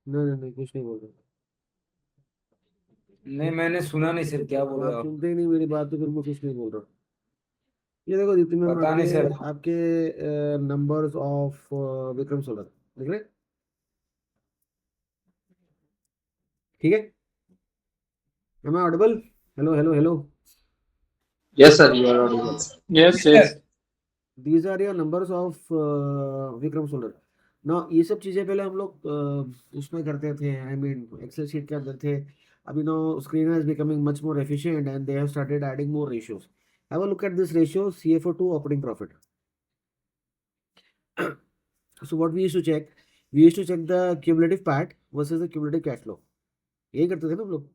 नहीं नहीं नहीं, कुछ नहीं बोल रहा। नहीं, मैंने सुना नहीं सर, क्या बोल रहे आप हो आप? सुनते ही नहीं मेरी बात, तो फिर मैं कुछ नहीं बोल रहा। ये देखो दीप्ति मैम, पता आपके नहीं सर। आपके नंबर्स ऑफ विक्रम सोलर देख रहे? ठीक है? Am I audible? Hello hello hello. Yes, sir, you are audible. Yes, sir. yes. These are your numbers of Vikram Solar ना। ये सब चीजें पहले हम लोग उसमें करते थे, आई मीन एक्सेल शीट के अंदर थे। अभी no, screener is becoming much more efficient and they have started adding more ratios. Have a look at this ratio CFO to operating profit. So what we used to check, we used to check the cumulative PAT versus the cumulative cash flow. यही करते थे ना हम लोग।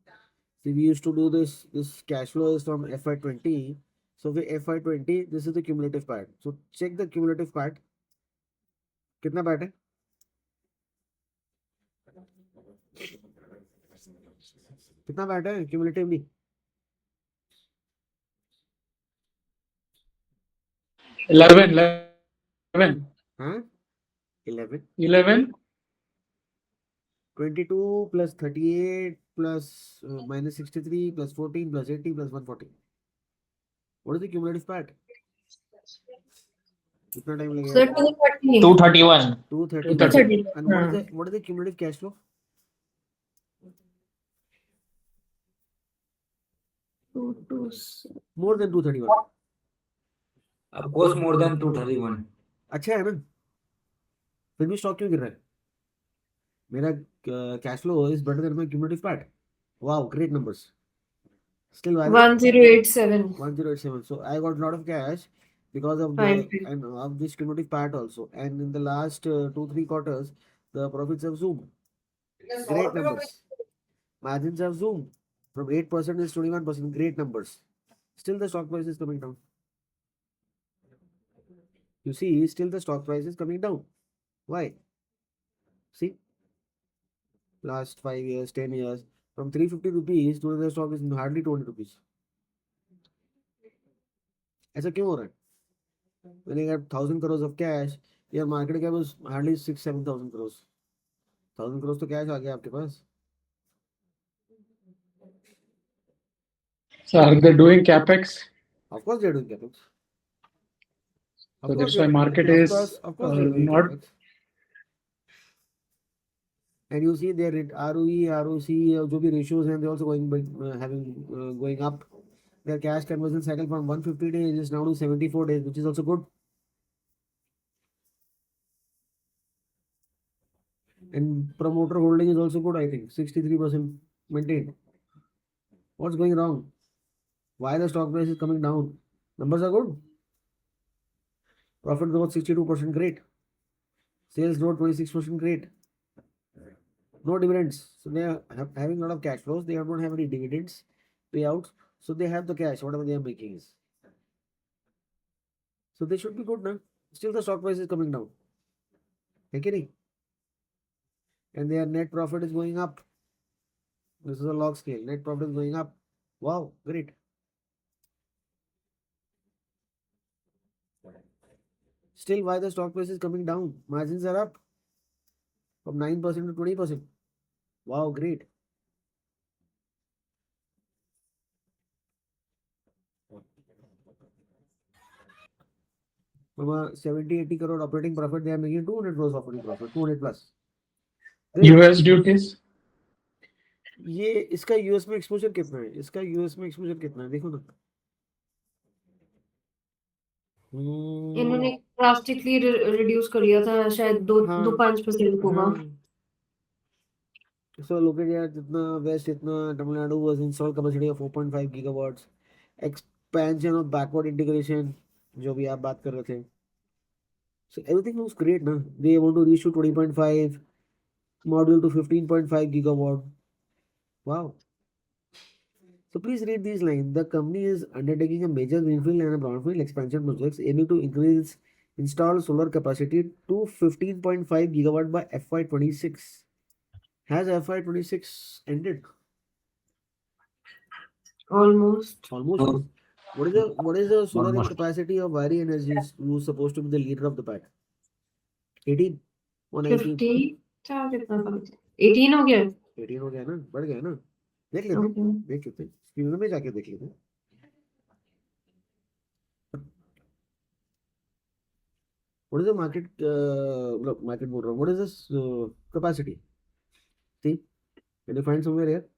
So we used to do this. This cash flow is from FY20. So the FY20, this is the cumulative PAT. So check the cumulative PAT. कितना PAT है? कितना PAT है cumulatively? 11, 11, हाँ, 11, 11. 22 plus 38 plus minus 63 plus 14 plus 80 plus 140. What is the cumulative PAT? कितना time लगेगा? Sir, 230. 231. 231. 230. 230. And what is the cumulative cash flow? More than 231. Of course, more than 231. अच्छा है ना? फिर भी स्टॉक क्यों गिर रहा है? मेरा cash flow is better than my cumulative PAT. Wow, great numbers. Still why the 1087. 1087. So I got a lot of cash because of the Fine. Fine. and of this cumulative part also. And in the last 2-3 quarters, the profits have zoomed. Great numbers. Margins have zoomed from 8% is 21%. Great numbers. Still the stock price is coming down. You see, still the stock price is coming down. Why? See, last 5 years, 10 years, from 350 rupees to the stock is hardly 20 rupees. ऐसा क्यों हो रहा है? When you got 1,000 crores of cash, your market cap is hardly 6-7 thousand crores. 1,000 crores तो cash आ गया आपके पास। So are they doing capex? Of course they're doing capex. So that's why market Of is course they're doing not. capex. And you see their ROE, ROC, जो भी ratios हैं, they're also going up. Their cash conversion cycle from 150 days is now to 74 days, which is also good. And promoter holding is also good, I think 63% maintained. What's going wrong? Why the stock price is coming down? Numbers are good. Profit growth 62%, great. Sales growth 26%, great. No dividends. So they are having a lot of cash flows. They don't have any dividends payouts. So they have the cash, whatever they are making is. So they should be good now. Still the stock price is coming down. Okay? And their net profit is going up. This is a log scale. Net profit is going up. Wow, great. Still, why the stock price is coming down? Margins are up from 9% to 20%. Wow, great. From a 70-80 crore operating profit, they are making 200 crores operating profit, 200 plus. Great. US duties. ये इसका US में exposure कितना है? इसका US में exposure कितना है? देखो ना। इन्होंने ड्रास्टिकली रिड्यूस कर लिया था, शायद 2-5% होगा। So look at here, जितना वेस्ट, इतना Tamil Nadu was installed capacity of 4.5 gigawatts. Expansion of backward integration, जो भी आप बात कर रहे थे. So everything looks great, ना? They want to reach to 20.5 module to 15.5 gigawatt. Wow. So please read these lines. The company is undertaking a major greenfield and a brownfield expansion projects aiming to increase installed solar capacity to 15.5 gigawatt by FY26. Has FY26 ended? Almost. Almost. What is the solar Almost. capacity of Vari Energies, who's supposed to be the leader of the pack? 18 or 19? 50 था कितना था? 18 हो गया? 18 हो गया ना, बढ़ गया ना, देख लेते ओके। देख लेते स्क्रीन में जाके देख लेते। व्हाट इज द मार्केट, मतलब मार्केट बोल रहा हूँ, what is this capacity, see can you find somewhere here?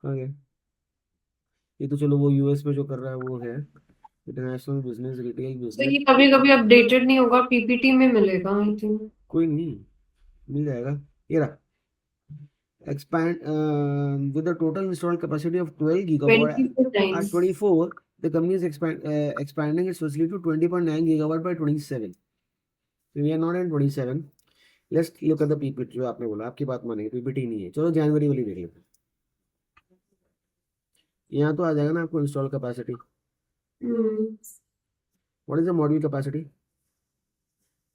कहाँ गया? ये तो चलो वो यूएस में जो कर रहा है वो है इंटरनेशनल बिजनेस, रिटेल तो बिजनेस। ये कभी कभी अपडेटेड नहीं होगा, पीपीटी में मिलेगा आई थिंक। कोई नहीं, मिल जाएगा। ये रहा, expand with the total installed capacity of 12 gigawatt 24 at times. 24, the company is expanding its facility to 20.9 gigawatt by 27. So we are not in 27. Let's look at the PPT जो आपने बोला, आपकी बात मानेंगे, पीपीटी नहीं है, चलो जनवरी वाली देख लेते हैं। यहाँ तो आ जाएगा ना आपको install capacity. What is the module capacity?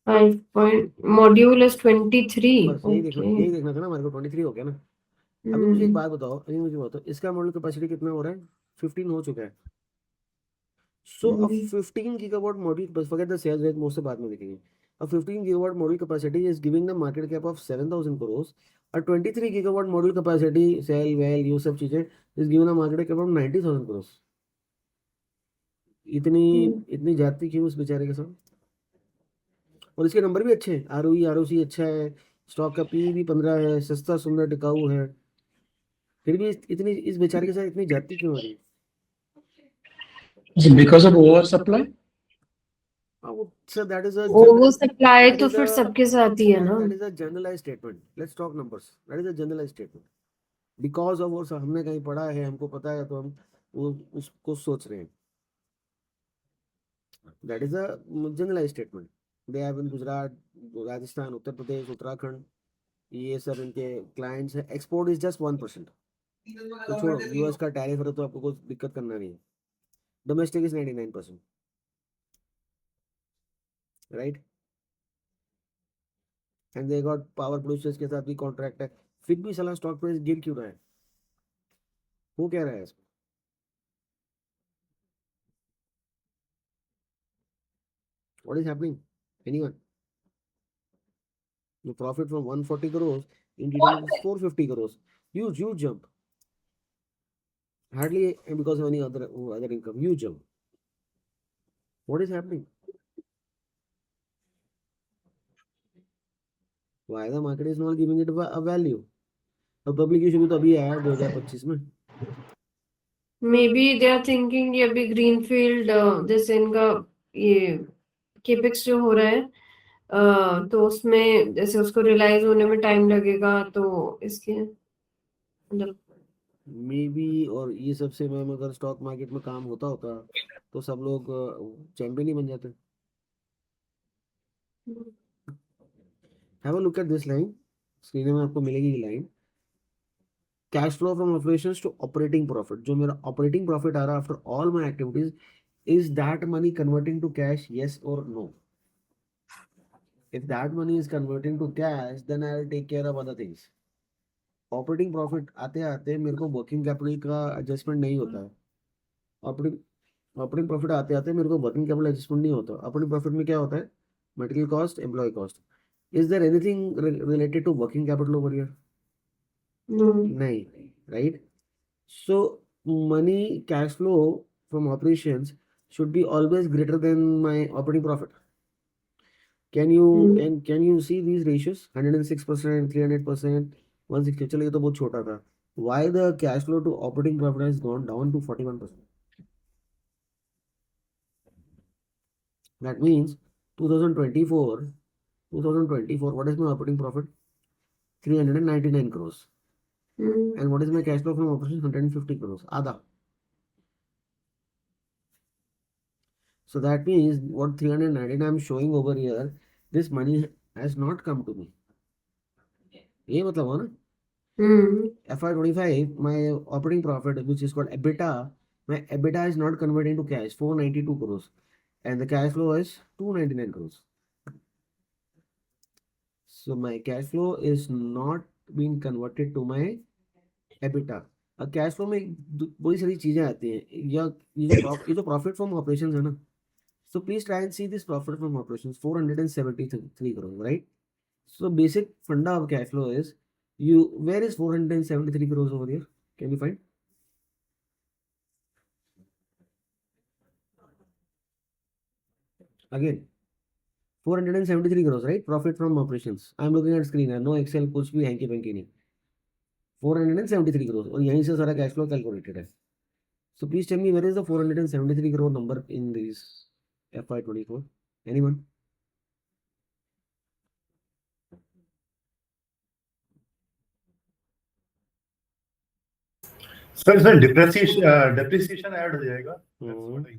5 point module is 23. बस यही देखना, Okay. यही देखना था ना हमारे को, 23 हो गया ना। अभी मुझे एक बात बताओ, अभी मुझे बताओ इसका मॉड्यूल कैपेसिटी कितना हो रहा है? 15 हो चुका है। So a 15 gigawatt module, but forget the sales rate, most से बाद में देखेंगे। A 15 gigawatt module capacity is giving the market cap of 7,000 crores. A 23 gigawatt module capacity, cell, well, ये सब चीजें is given a market cap of 90,000 crores. इतनी इतनी जाती क्यों उस बेचारे के साथ? और इसके नंबर भी अच्छे हैं, आरओई आरओसी अच्छा है, स्टॉक का पी भी 15 है, सस्ता सुंदर टिकाऊ है, फिर भी इतनी इस बेचारे के साथ इतनी जाती क्यों हो रही है? Is it because of oversupply? So that is a over supply that तो is फिर a- सबके साथ ही है ना। that is a generalized statement. Let's talk numbers. That is a generalized statement. Because of वो हमने कहीं पढ़ा है, हमको पता है, तो हम वो उसको सोच रहे हैं। That is a generalized statement. They have in Gujarat, Rajasthan, Uttar Pradesh, Uttarakhand, ये सब इनके क्लाइंट्स हैं। Export is just 1%। तो छोड़ो, यूएस का टैरिफ है तो आपको कुछ दिक्कत करना नहीं है। Domestic is 99%, right? And they got power producers के साथ भी कॉन्ट्रैक्ट है, फिर भी साला स्टॉक प्राइस गिर क्यों रहा है? वो कह रहा है इसमें। What is happening? Anyone? The profit from 140 crores in T20 is 450 crores. Huge jump. Hardly because of any other income. Huge jump. What is happening? Why the market is not giving it a value? अब public issue भी तो अभी आया 2025 में। Maybe they are thinking ये अभी greenfield जैसे इनका ये केपेक्स जो हो रहा है तो उसमें जैसे उसको रियलाइज होने में टाइम लगेगा, तो इसके मतलब मे बी, और ये सबसे मैम अगर स्टॉक मार्केट में काम होता तो सब लोग चैंपियन ही बन जाते। Have a look at this line, screen में आपको मिलेगी ये line, cash flow from operations to operating profit. जो मेरा ऑपरेटिंग प्रॉफिट आ रहा है after all my activities, is that money converting to cash, yes or no? If that money is converting to cash, then I'll take care of other things. Operating profit आते आते मेरे को working capital का adjustment नहीं होता है। Operating profit आते आते मेरे को वर्किंग कैपिटल एडजस्टमेंट नहीं होता। ऑपरेटिंग प्रॉफिट में क्या होता है? Material cost, employ cost. Is there anything related to working capital over here? नहीं, right? So money, cash flow from operations should be always greater than my operating profit. Can you see these ratios? 106%, 300%, 160. चलो ये तो बहुत छोटा था। Why the cash flow to operating profit has gone down to 41%? That means 2024, what is my operating profit? 399 crores. And what is my cash flow from operations? 150 crores. आधा. So that means what 399 I'm showing over here, this money has not come to me. ये मतलब हो ना? FY25, my operating profit, which is called EBITDA, my EBITDA is not converting to cash, 492 crores, and the cash flow is 299 crores. So my cash flow is not being converted to my EBITDA. अब cash flow में बहुत सारी चीजें आती हैं, या ये जो प्रॉफिट फ्रॉम ऑपरेशंस है ना, So please try and see this profit from operations, 473 crores, right? So basic funda of cash flow is, where is 473 crores over here? Can you find? Again, 473 crores, right? Profit from operations. I'm looking at screen, no Excel, कुछ भी hanky panky नहीं. 473 crores और यहीं से सारा cash flow calculated है. So please tell me, where is the 473 crore number in this FY24? Anyone? Sir इसमें depreciation add हो जाएगा. That's what I-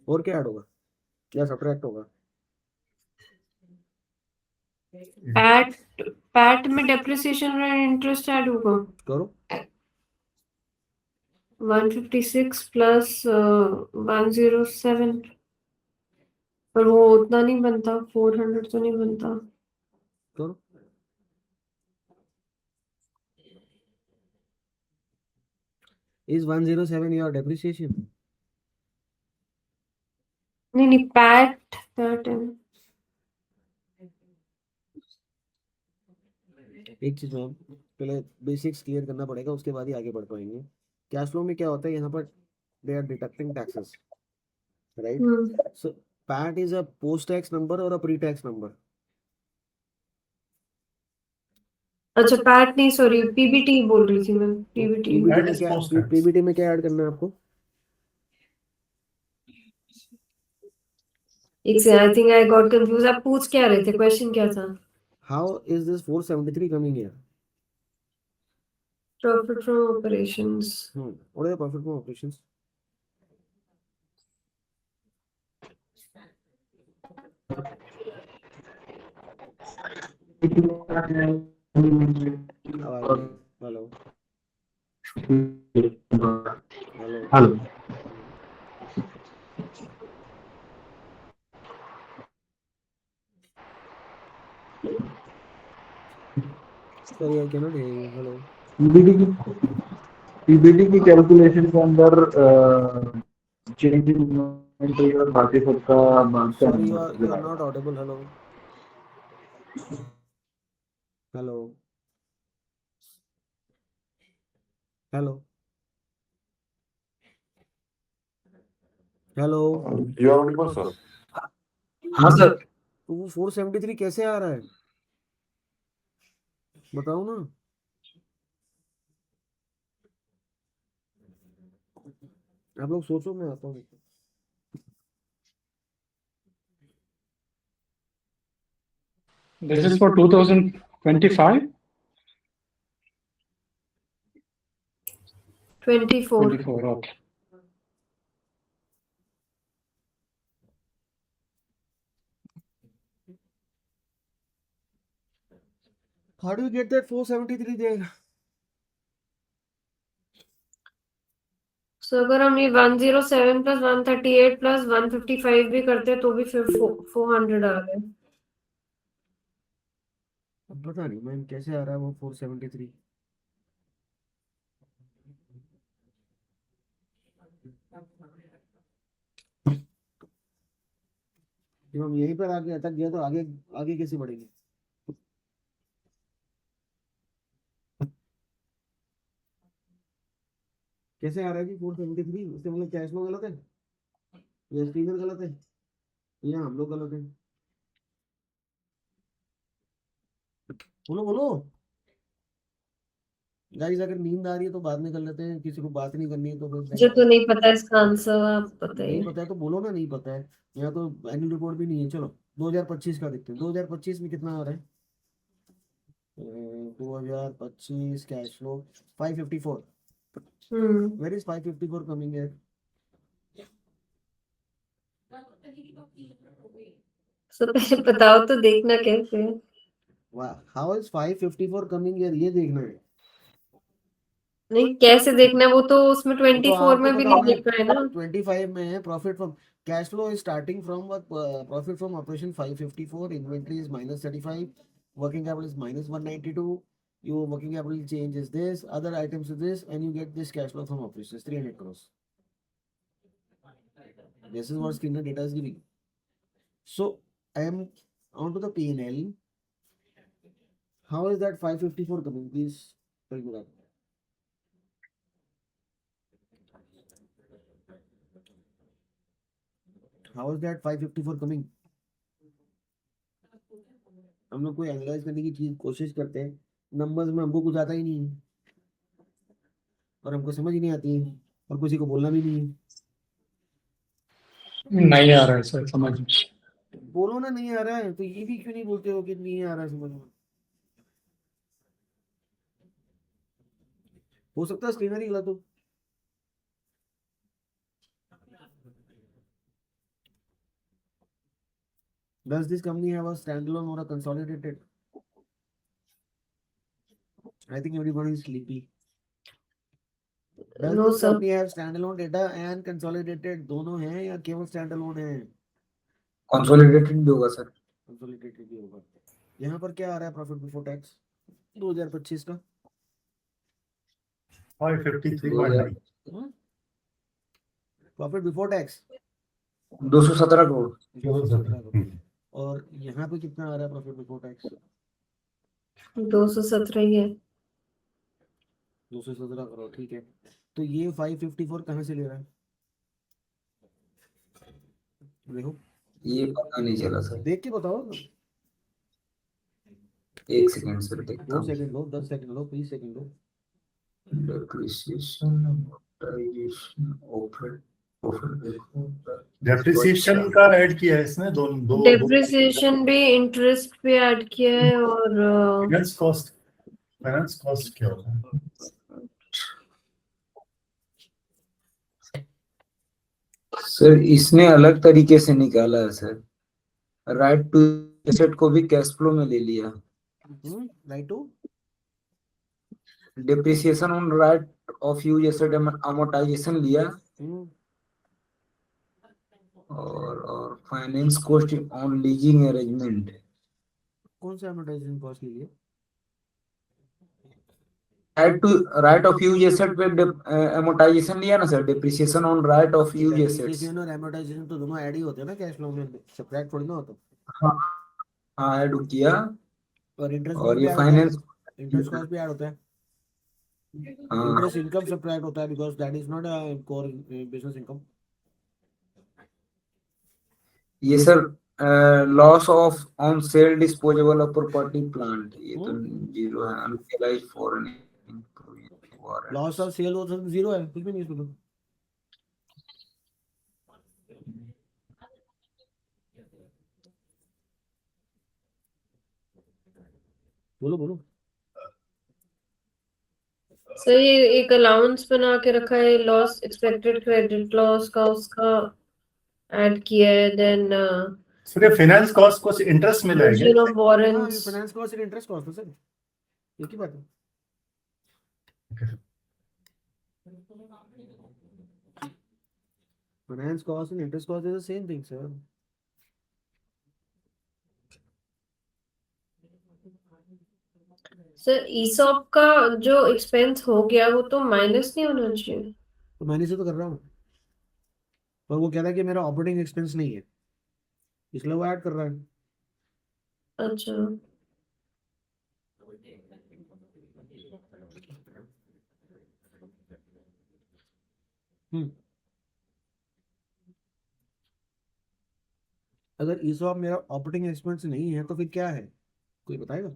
और क्या ऐड होगा? क्या सब्ट्रैक्ट होगा? पैट में डेप्रिसिएशन और इंटरेस्ट ऐड होगा. करो. 156 प्लस 107, पर वो उतना नहीं बनता, 400 तो नहीं बनता. करो. Is 107 your depreciation? नहीं पैट है. एक चीज मैम, पहले बेसिक्स क्लियर करना पड़ेगा, उसके बाद ही आगे बढ़ पाएंगे. कैश फ्लो में क्या होता है, यहाँ पर they are deducting taxes, right? So PAT is a post tax number और अ प्री टैक्स नंबर. अच्छा पैट नहीं, सॉरी पीबीटी बोल रही थी मैं. PBT That is post-tax. PBT में क्या ऐड करना है आपको? एक से I think I got confuse. आप पूछ क्या रहे थे, क्वेश्चन क्या था? How is this 473 coming here? Profit from operations. What is the profit from operations? Hello. Hello. Sorry, I cannot hear you. Hello. PBD की कैलकुलेशन के अंदर चेंज इन इन्वेंटरी और बाकी सबका बात Sorry, you are not audible. Hello. Hello. Hello. Hello. You are audible, sir. हाँ sir. तो वो 473 कैसे आ रहा है, बताओ ना. आप लोग सोचो, मैं आता हूँ. This is for 2025? 24. 24, okay. How do you get that 473 there? सो अगर हम ये 107 प्लस 138 प्लस 155 भी करते तो भी फिर 400 आ गए. अब पता नहीं मैम कैसे आ रहा है वो 473. जब हम यहीं पर आगे अटक गया तो आगे आगे कैसे बढ़ेंगे? कैसे आ रहा है जी 473? इससे मतलब कैश फ्लो गलत है या स्टीनर गलत है या हम लोग गलत है? बोलो बोलो गाइस. अगर नींद आ रही है तो बाद में कर लेते हैं, किसी को बात नहीं करनी है तो मुझे तो नहीं पता इसका आंसर, आप बताइए. नहीं पता है तो बोलो ना, नहीं पता है. यहाँ तो एनुअल रिपोर्ट भी नहीं है. चलो 2025 का देखते हैं. 2025 में कितना आ रहा है? 2025 cash flow 554. Where is 554 coming here? सो पहले बताओ तो देखना कैसे. How is 554 coming here? ये देखना है. नहीं कैसे देखना है वो तो उसमें तो 24 में भी नहीं लिखा है ना. 25 में है profit from cash flow is starting from profit from operation 554, inventory is -35, working capital is minus 192. Your working capital change is this, other items is this, and you get this cash flow from operations 300 crores. This is what Skinner data is giving. So I am onto the P&L. How is that 554 coming? Please tell me that. How is that 554 coming? हम लोग कोई analyse करने की चीज कोशिश करते हैं, numbers में हमको कुछ आता ही नहीं है और हमको समझ ही नहीं आती है और किसी को बोलना भी नहीं है। नहीं आ रहा है सर समझ में। बोलो ना नहीं आ रहा है तो ये भी क्यों नहीं बोलते हो कि नहीं आ रहा है समझ में। हो सकता है स्क्रीनर ही गलत हो। Does this company have a standalone or a consolidated? I think everybody is sleepy. Does No, this sir. company have standalone data and consolidated दोनों हैं या केवल standalone है? कंसोलिडेटेड भी होगा सर। Consolidated भी होगा। यहाँ पर क्या आ रहा है प्रॉफिट बिफोर टैक्स 2025 का? 553.9 profit before tax 217 crore. 217 crore. और यहाँ पे कितना आ रहा है प्रॉफिट बिफोर टैक्स? 217 ही है। 217 करोड़, ठीक है। तो ये 554 कहाँ से ले रहा है? देखो ये पता नहीं चला सर। देख के बताओ। एक सेकंड सर देखता 2 हूँ। सेकंड लो, 10 सेकंड लो, 20 सेकंड लो। डेप्रिसिएशन, अमोर्टाइजेशन, डेप्रिसिएशन का ऐड किया है इसने दो डेप्रिसिएशन भी इंटरेस्ट पे ऐड किया है और फाइनेंस कॉस्ट क्या होगा? सर इसने अलग तरीके से निकाला है सर। राइट टू एसेट को भी कैश फ्लो में ले लिया। Right to depreciation on right of use asset amortisation लिया और finance cost on leasing arrangement. कौन सा एडवर्टाइजिंग कॉस्ट लीजिए? राइट ऑफ यूज एसेट पे अमोर्टाइजेशन लिया ना sir. Depreciation on right of use assets. Depreciation और एमोर्टाइजेशन तो दोनों ऐड ही होते हैं ना कैश फ्लो में, सेपरेट थोड़ी ना होता। हाँ ऐड किया। और इंटरेस्ट और ये फाइनेंस इंटरेस्ट कॉस्ट भी ऐड होता है। हाँ इंटरेस्ट इनकम सब्ट्रैक्ट होता है because that is not a core business income. ये sir loss of on sale disposable of property plant ये तो जीरो है। Unrealised foreign loss of sale वो सब जीरो है, कुछ भी नहीं इसमें तो। बोलो बोलो। सर ये एक अलाउंस बना के रखा है लॉस एक्सपेक्टेड क्रेडिट लॉस का, उसका ऐड किया है। देन सर फाइनेंस कॉस्ट को इंटरेस्ट मिला है प्रोविजन ऑफ हाँ, वारंट्स। फाइनेंस कॉस्ट और इंटरेस्ट कॉस्ट है सर, एक ही बात है। Finance cost and interest cost is the same thing sir. Sir ESOP का जो एक्सपेंस हो गया वो तो माइनस नहीं होना चाहिए। तो मैंने से तो कर रहा हूँ, पर वो कह रहा है कि मेरा ऑपरेटिंग एक्सपेंस नहीं है, इसलिए वो ऐड कर रहा है। अच्छा अगर ईसॉप मेरा ऑपरेटिंग एक्सपेंस नहीं है तो फिर क्या है, कोई बताएगा?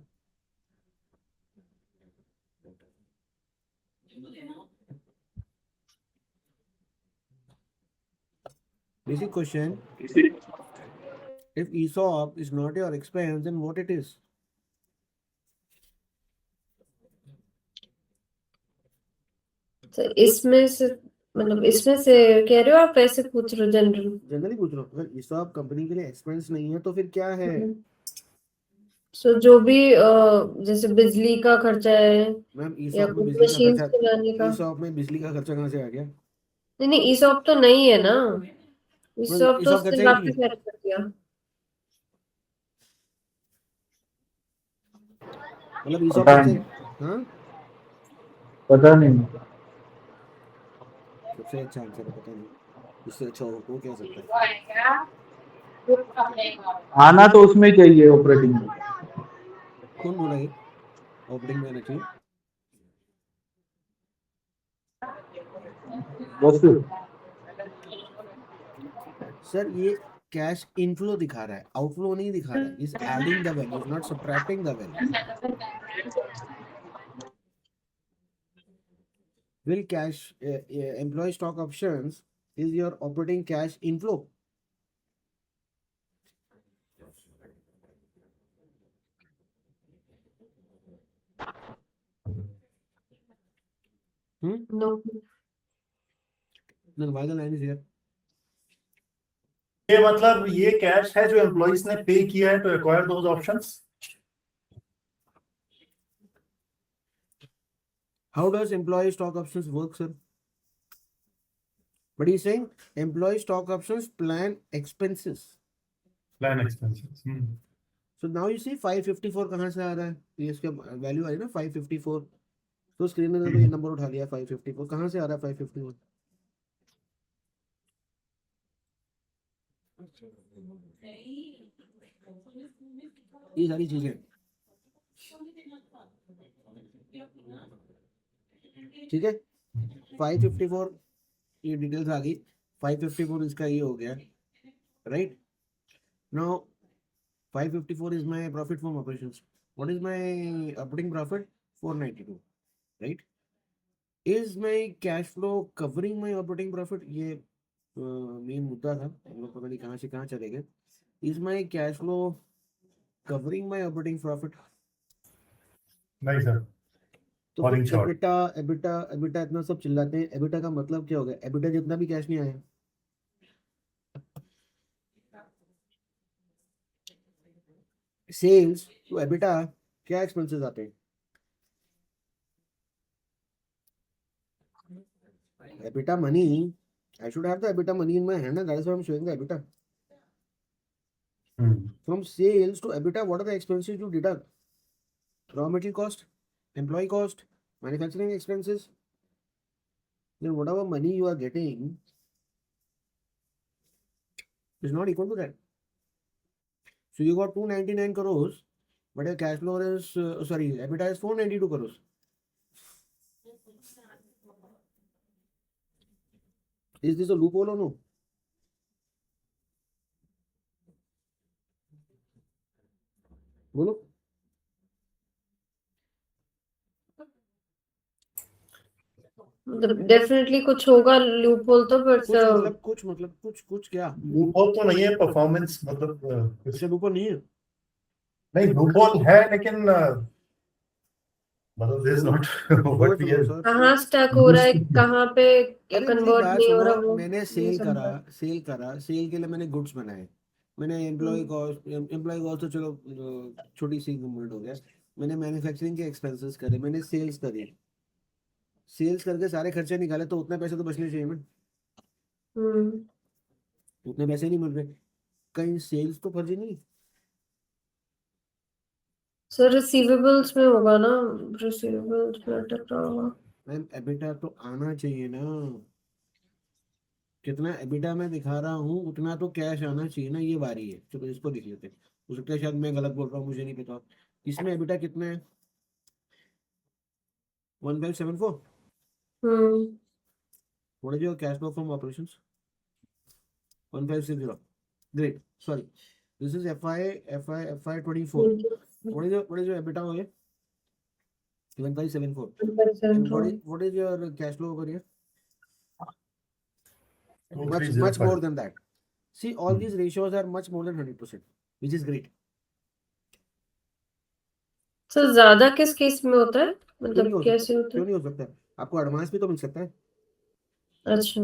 Basic question. If ESOP is not your expense, then what it is? Sir इसमें से मतलब इसमें से कह रहे हो आप वैसे पूछ रहे हो जनरल? जनरली पूछ रहा हूँ, अगर ESOP कंपनी के लिए एक्सपेंस नहीं है तो फिर क्या है? सो जो भी जैसे बिजली का खर्चा है मैम या ESOP में कुछ बिजली का मशीन खर्चा, चलाने का। ESOP में बिजली का खर्चा कहाँ से आ गया? नहीं ईसॉप तो नहीं है ना, ईसॉप तो ESOP खर्चा सिर्फ ही आपने नहीं है। कर दिया। मतलब ESOP पता सबसे, नहीं हाँ पता नहीं सबसे अच्छा आंसर है, पता नहीं इससे अच्छा हो क्या सकता है। आना तो उसमें चाहिए ऑपरेटिंग में। कौन बोला ये ऑपरेटिंग में आना चाहिए? बस सर ये कैश इनफ्लो दिखा रहा है, आउटफ्लो नहीं दिखा रहा है। Is adding the value, is not subtracting the value. Will cash employee stock options is your operating cash inflow? No. Then why the line is here? ये मतलब ये कैश है जो एम्प्लॉइज ने पे किया है to acquire those options. How does employee stock options work, sir? But he's saying employee stock options plan expenses. Plan expenses. So now you see 554 कहाँ से आ रहा है? ये इसका वैल्यू आई ना 554। तो स्क्रीन में देखो ये नंबर उठा लिया 554, कहाँ से आ रहा है 551? ये सारी चीजें ठीक है। 554 ये डिटेल्स आ गई। 554 इसका ये हो गया, right? Now 554 is my profit from operations. What is my operating profit? 492, right? Is my cash flow covering my operating profit? ये मेन मुद्दा था, हम लोग पता नहीं कहाँ से कहाँ चले गए। Is my cash flow covering my operating profit? नहीं सर, तो Falling फिर short. एबिटा एबिटा एबिटा इतना सब चिल्लाते हैं, एबिटा का मतलब क्या हो गया? एबिटा जितना भी कैश नहीं आया, सेल्स टू एबिटा क्या एक्सपेंसेस आते हैं? EBITDA money, I should have the EBITDA money in my hand, and that is why I'm showing the EBITDA. From sales to EBITDA, what are the expenses you deduct? Raw material cost, employee cost, manufacturing expenses. Then whatever money you are getting is not equal to that. So you got 299 crores, but your cash flow is, EBITDA is 492 crores. Is this a loophole or no? बोलो। Definitely कुछ होगा loophole तो, but कुछ क्या? Loophole तो नहीं है, performance मतलब अच्छा लूपहोल नहीं है। नहीं, लूपहोल है लेकिन मतलब this not what we are. कहाँ स्टक हो रहा है, कहाँ पे अरे मेरी कन्वर्ट बात नहीं हो सुनो, रहा वो मैंने नहीं सेल समझा। करा, सेल के लिए मैंने गुड्स बनाए, मैंने एम्प्लॉय कॉस्ट तो चलो छोटी सी कंपोनेंट हो गया। मैंने मैन्युफैक्चरिंग के एक्सपेंसेस करे, मैंने सेल्स करी, सेल्स करके सारे खर्चे निकाले, तो उतने पैसे तो बचने चाहिए ना। उतने पैसे नहीं मिल रहे, कहीं सेल्स तो फर्जी नहीं। सर रिसीवेबल्स में होगा ना, रिसीवेबल्स में अटक रहा होगा। मैम एबिटा तो आना चाहिए ना, कितना एबिटा मैं दिखा रहा हूँ उतना तो कैश आना चाहिए ना। ये बारी है, चलो इसको लिख लेते हैं। हो सकता है शायद मैं गलत बोल रहा हूँ, मुझे नहीं पता। इसमें एबिटा कितना है? 1574। What is your cash flow from operations? 1560. Great. Sorry. This is FY 24. What is your EBITDA over here? 1574. And what is your cash flow over here? Much more than that. See, all these ratios are much more than 100%, which is great. Sir ज्यादा किस case में होता है, क्यों नहीं मतलब हो कैसे सकता? होता क्यों है? नहीं हो सकता? आपको एडवांस भी तो मिल सकता है, अच्छा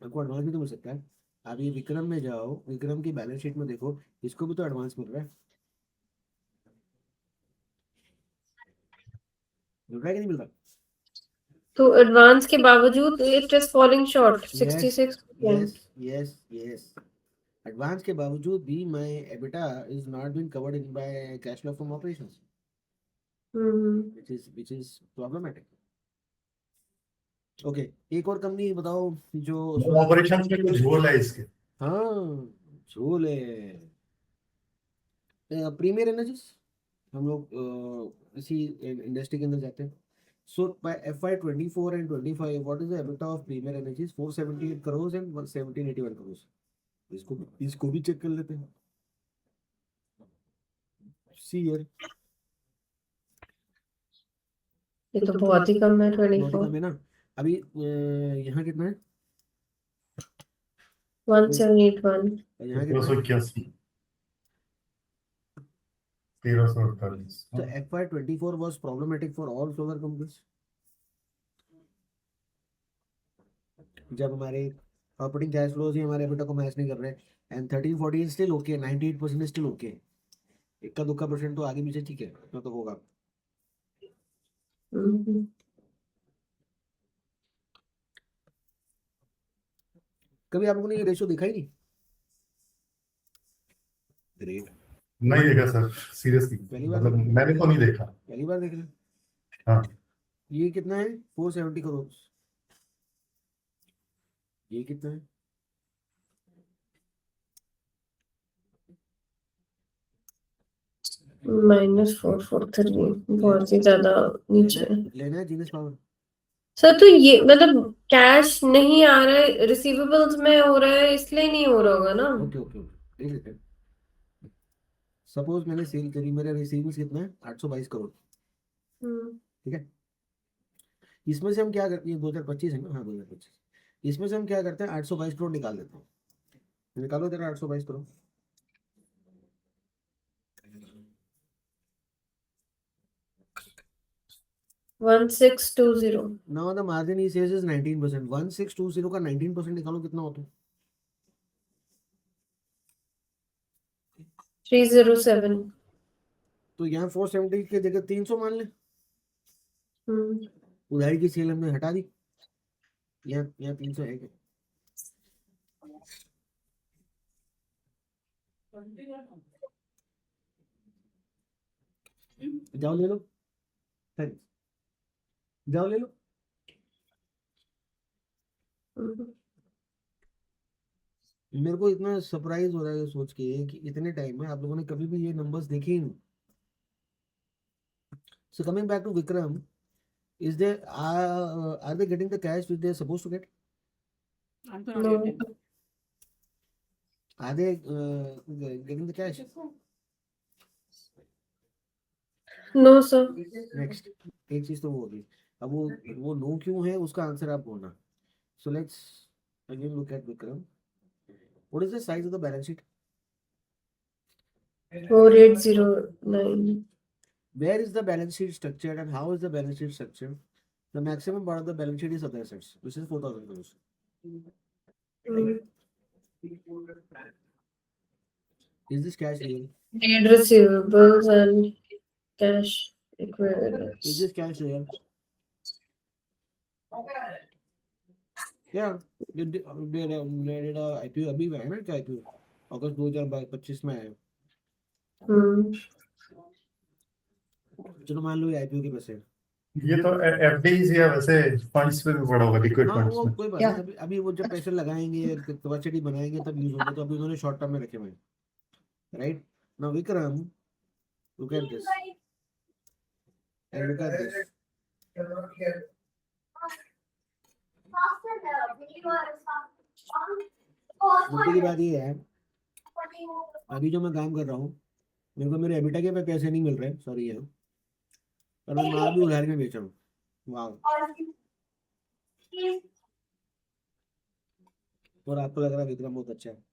आपको एडवांस भी तो मिल सकता है। आप ये विक्रम में जाओ, विक्रम की बैलेंस शीट में देखो, इसको भी तो एडवांस मिल रहा है। मिल रहा है कि नहीं मिल रहा? तो एडवांस के बावजूद it is falling short 66%। yes. Advance के बावजूद भी my EBITDA is not been covered in by cash flow from operations. which is problematic. Okay, एक और कंपनी बताओ जो ऑपरेशंस में कुछ झोल है इसके। हाँ, झोल है। प्रीमियर एनर्जीज, हम लोग इसी इंडस्ट्री के अंदर जाते हैं। So by FY 24 and 25 what is the EBITDA of Premier Energies? 478 crore and 1781 crore. इसको भी चेक कर लेते हैं। सी यार, ये तो बहुत ही कम है, बहुत ही 24, कम है ना। अभी यहाँ कितना है? 1781। यहाँ कितना है? 1381, 1348। So FY 24 was problematic for all solar companies. जब हमारे ऑपरेटिंग कैश फ्लोज ही हमारे EBITDA को मैच नहीं कर रहे, and 1340 is still okay, 98% still okay. इक्का दुक्का परसेंट तो आगे पीछे ठीक है, इतना तो होगा। हम्म, कभी आप लोगों ने ये रेशियो देखा ही नहीं? ग्रेट, नहीं देखा सर, सीरियसली, पहली बार मतलब मैंने तो नहीं देखा। पहली बार देख रहे हैं। हाँ, ये कितना है? 470 करोड़। ये कितना है? -443, बहुत ही ज्यादा नीचे है। लेना है जीनस पावर। सर तो ये मतलब कैश नहीं आ रहा है, रिसीवेबल्स में हो रहा है, इसलिए नहीं हो रहा होगा ना। ओके ओके ओके, देख लेते हैं। सपोज मैंने सेल करी, मेरा रिसीवेबल्स कितना है? 822 करोड़, हम्म, ठीक है। इसमें से हम क्या करते हैं? 2025 है ना? हाँ 2025। इसमें से हम क्या करते हैं? 822 करोड़ निकाल देते हैं। निकालो तेरा 822 crore. One 1620। Now the margin he says is 19%। 1620 का 19% निकालो, कितना होता है? 307। तो यहाँ 470 की जगह 300 मान ले। हम्म, उधारी की सेल हमने हटा दी, यहाँ 300 है क्या? जाओ ले लो, थैंक्स, जाओ ले लो। मेरे को इतना सरप्राइज हो रहा है सोच के कि इतने टाइम में आप लोगों ने कभी भी ये नंबर्स देखे ही नहीं। So coming back to Vikram, is there are they getting the cash which they're supposed to get? no, Are they getting the cash? no sir। Next, एक चीज तो वो होगी। अब वो नो क्यों है, उसका आंसर आप बोलना। So let's again look at Vikram. What is the size of the balance sheet? 4809। Where is the balance sheet structured and how is the balance sheet structured? The maximum part of the balance sheet is other assets, which is 4,000 crores. Is this cash real? Trade receivables and cash equivalents. Is this cash real? Yeah, they did a IPO अभी हुआ है ना? क्या IPO? अगस्त 2025 में आया। चलो मान लो ये IPO के पैसे। ये तो एफडीज या वैसे फंड्स पे भी पड़ा होगा, लिक्विड हाँ फंड्स वो में। कोई बात नहीं, अभी वो जब पैसे लगाएंगे, कैपेसिटी बनाएंगे तब यूज होंगे, तो अभी उन्होंने शॉर्ट टर्म में रखे हुए हैं, right? Now Vikram, look at this and look at this. मुद्दे की बात ये है, अभी जो मैं काम कर रहा हूँ, मेरे को मेरे एबिटा के पे पैसे नहीं मिल रहे, सॉरी है, और मैं माल भी उधारी में बेच रहा हूँ। वाह। और आपको लग रहा है विक्रम बहुत अच्छा है,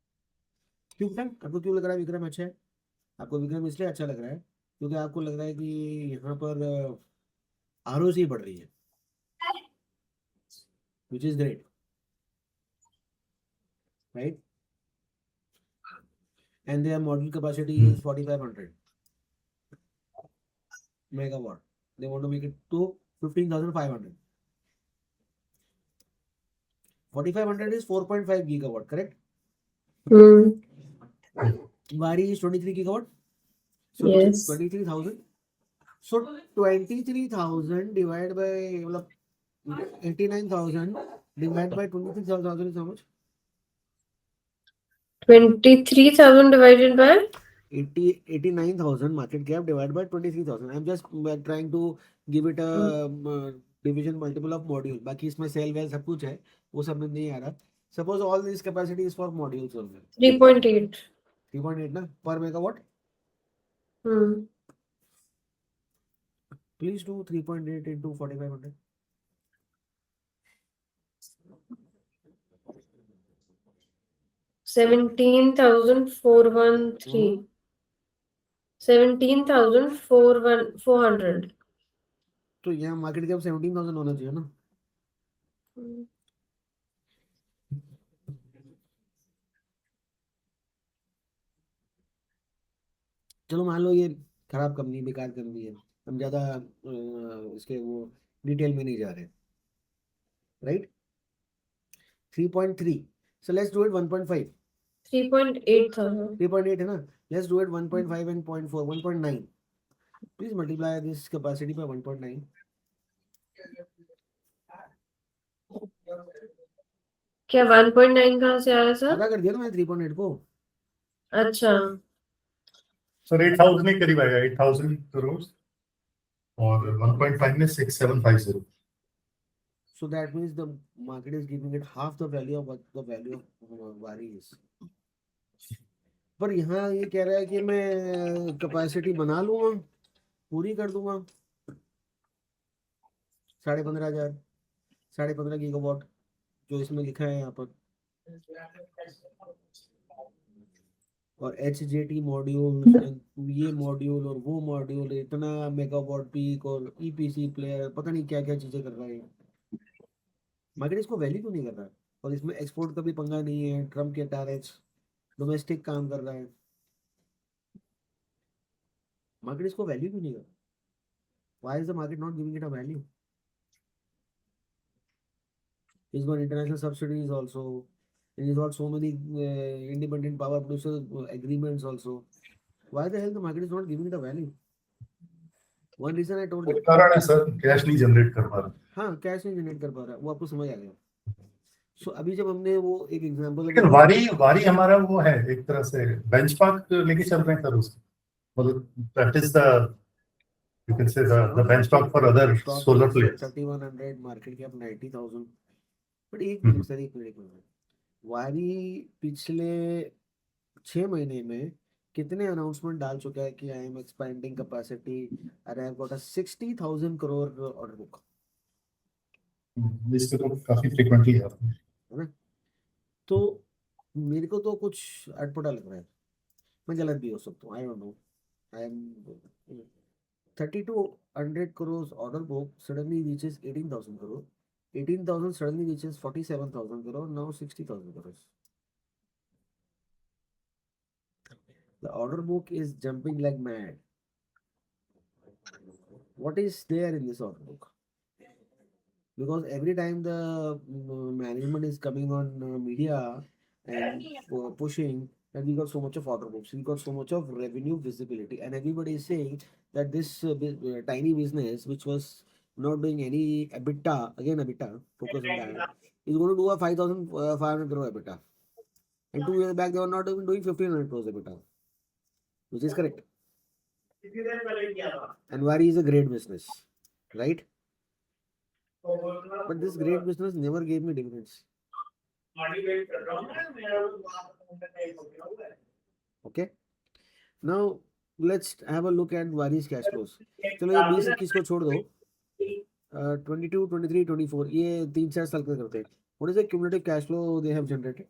क्यों बेटा? आपको क्यों लग रहा है विक्रम अच्छा है? आपको विक्रम इसलिए अच्छा लग रहा है क्योंकि आपको लग रहा है कि यहाँ पर ROC बढ़ रही है, which is great, right? And their module capacity is 4,500 megawatt. They want to make it to 15,500. 4,500 is 4.5 gigawatt, correct? Vari is 23 gigawatt. So Yes. 23,000 So 23,000 divided by मतलब 89,000 divided by 26,000 is how much? 23,000 divided by 89,000 market cap divided by 23,000. I'm just trying to give it a division multiple of module. बाकी इसमें cell well सब कुछ है, वो सब में नहीं आ रहा. Suppose all this capacity is for modules only. 3.8. 3.8 ना per megawatt. Hmm. Please do 3.8 into 4,500. $17,413. 17,400. तो यहाँ मार्केट कैप 17,000 होना चाहिए ना. चलो मान लो ये खराब कंपनी, बेकार कंपनी है, हम ज्यादा इसके वो डिटेल में नहीं जा रहे, right. 3.3. So let's do it 1.5. 3.8,000. 3.8 है ना. Let's do it 1.5 and 0.4. 1.9. Please multiply this capacity by 1.9. क्या 1.9 कहाँ से आया सर? आधा कर दिया ना मैंने 3.8 को. अच्छा. सर 8,000 के करीब आएगा, 8,000 करोड़ और 1.5 में 6,750. So that means the market is giving it half the value of what the value of Waaree is. पर यहाँ ये कह रहा है कि मैं कैपेसिटी बना लूंगा, पूरी कर दूंगा 15,500, 15.5 गीगावाट जो इसमें लिखा है यहाँ पर. और HJT मॉड्यूल, ये मॉड्यूल और वो मॉड्यूल, इतना मेगावाट पीक और EPC प्लेयर, पता नहीं क्या क्या चीजें कर रहा है. मार्केट इसको वैल्यू क्यों नहीं कर रहा है? और इसमें एक्सपोर्ट का भी पंगा नहीं है, ट्रम्प के टैरिफ्स, डोमेस्टिक काम कर रहा है. मार्केट इसको वैल्यू क्यों नहीं कर रहा? Why is the market not giving it a value? He's got international subsidies also. And he's got so many independent power producer agreements also. Why the hell the market is not giving it a value? One reason I told you. कारण है sir, cash नहीं generate कर पा रहा. हाँ, cash नहीं generate कर पा रहा, वो आपको समझ आ गया. सो अभी जब हमने वो एक एग्जांपल, लेकिन वारी हमारा वो है एक तरह से बेंचमार्क लेके चल रहे हैं सर उसको. मतलब that is the, you can say the benchmark for other solar players. 3,100 market cap 90,000. But एक हम्म. मिनट सर, एक मिनट. वारी पिछले 6 महीने में कितने अनाउंसमेंट डाल चुका है कि I am expanding capacity, I have got a 60,000 crore order book, इसके तो काफी फ्रीक्वेंटली है है ना. तो मेरे को तो कुछ अटपटा लग रहा है, मैं गलत भी हो सकता हूँ, आई don't no. I am 3,200 crore order book suddenly reaches 18,000 crore. 18,000 suddenly reaches 47,000 crore, now 60,000 crores. The order book is jumping like mad. What is there in this order book? Because every time the management is coming on media and pushing that we got so much of order books, we got so much of revenue visibility, and everybody is saying that this tiny business which was not doing any EBITDA, again EBITDA, focus on that, is going to do a 5,500 crore EBITDA. And 2 years back, they were not even doing 1,500 crores EBITDA, which is correct. And Waaree is a great business, right? But this great business never gave me dividends. Okay. Now let's have a look at Waaree's cash flows. चलो ये 20-21 को छोड़ दो. 22, 23, 24 ये 3-4 साल का करते हैं. What is the cumulative cash flow they have generated?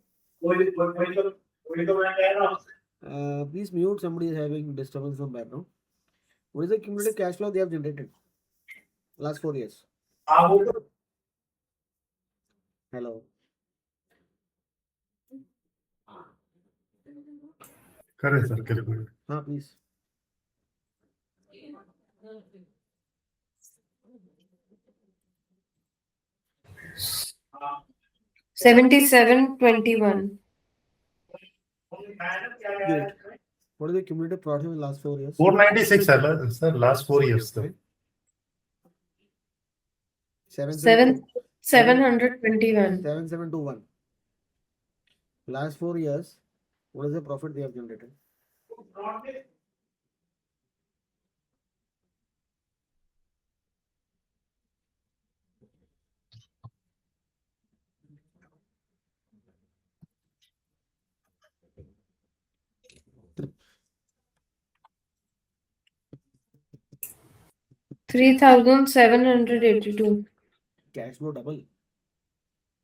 Please mute, somebody is having disturbance from background. What is the cumulative cash flow they have generated last 4 years? Hello. करें सर कैलकुलेट. हाँ please. $77.21. Great. What is the cumulative profit in the last 4 years? 496, sir, last 4 years. Sir. 721. 7721. Last 4 years, what is the profit they have generated? $3,782. Cash flow double,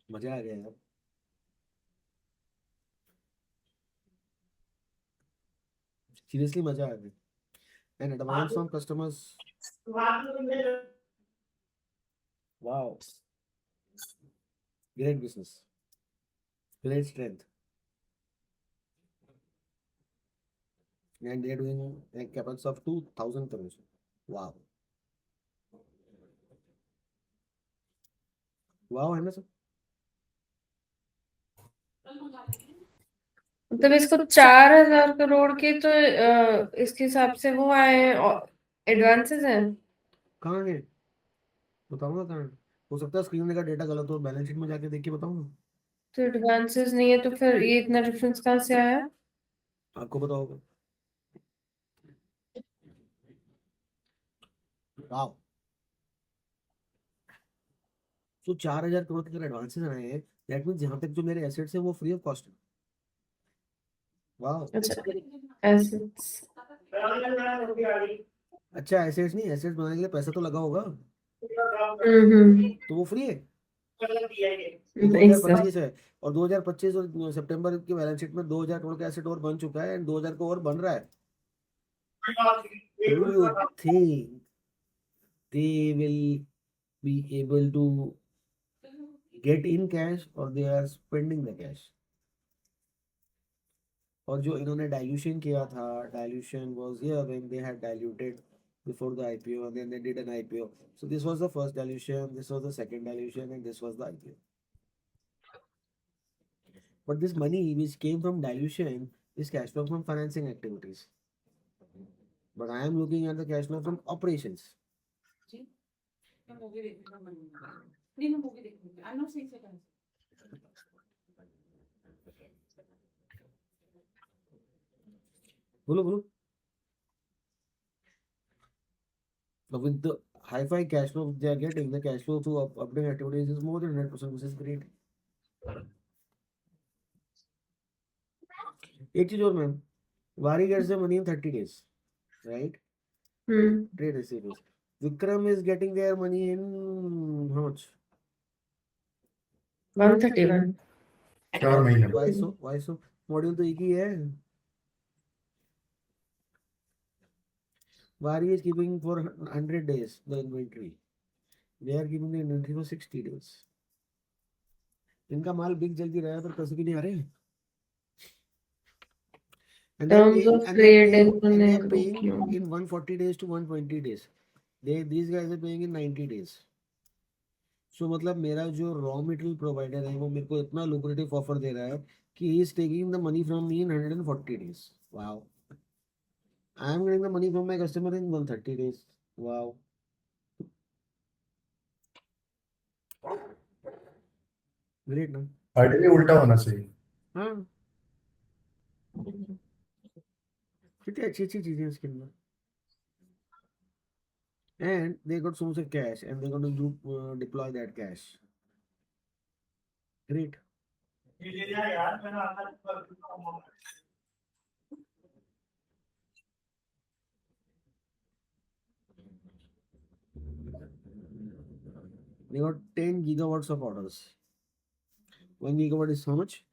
मजा आ गया यार। Seriously मजा आ गया। And advance from customers, wow, great business, great strength, and they are doing a capex of 2,000 crores. Wow, wow है ना sir? मतलब इसको 4,000 करोड़ के तो इसके हिसाब से वो आए एडवांसेस हैं। कहाँ है बताऊँ ना, कहाँ है? हो सकता है स्क्रीन का डेटा गलत हो, बैलेंस शीट में जाके देख के बताऊँ ना, तो एडवांसेस नहीं है तो फिर ये इतना डिफरेंस कहाँ से आया? आपको पता होगा। वाओ, तो 4,000 करोड़ के एडवांसेस आए हैं, दैट मीन्स जहाँ तक जो मेरे एसेट्स हैं वो फ्री ऑफ कॉस्ट है। वाओ, अच्छा, एसेट्स। अच्छा एसेट्स नहीं, एसेट्स बनाने के लिए पैसा तो लगा होगा, तो वो फ्री है। नहीं सर। 2025 है और 2025 और सितंबर की बैलेंस शीट में 2,000 करोड़ का एसेट और बन चुका है एंड 2,000 को और बन रहा है। Do you think they will be able to get in cash or they are spending the cash? और जो इन्होंने डाइल्यूशन किया था, dilution was here when they had diluted before the IPO and then they did an IPO. So this was the first dilution, this was the second dilution and this was the IPO. But this money which came from dilution is cash flow from financing activities. But I am looking at the cash flow from operations. बोलो बोलो। But with the high-fi cash flow they are getting, the cash flow through operating activities is more than 100%, which is great. एक चीज और ma'am, Vari gets the money in 30 days, right? Trade receivables. Vikram is getting their money in how much? 131. 4 महीने में। Why so? Why so? Module तो एक ही है। Vari is keeping for 100 days the inventory. They are keeping the inventory for 60 days. इनका माल बिक जल्दी रहा है पर पैसे भी नहीं आ रहे। And Terms of trade and they are and paying in 140 days to 120 days. These guys are paying in 90 days. So मतलब मेरा जो रॉ मटेरियल प्रोवाइडर है वो मेरे को इतना लुक्रेटिव ऑफर दे रहा है कि he is taking the money from me in 140 days. Wow. I am getting the money from my customer in 130 days. Wow. Great ना? आइडियली उल्टा होना चाहिए। हाँ, कितनी अच्छी अच्छी चीजें इसके अंदर। And they got so much of cash and they're going to deploy that cash. Great. They got 10 gigawatts of orders. 1 gigawatt is how much?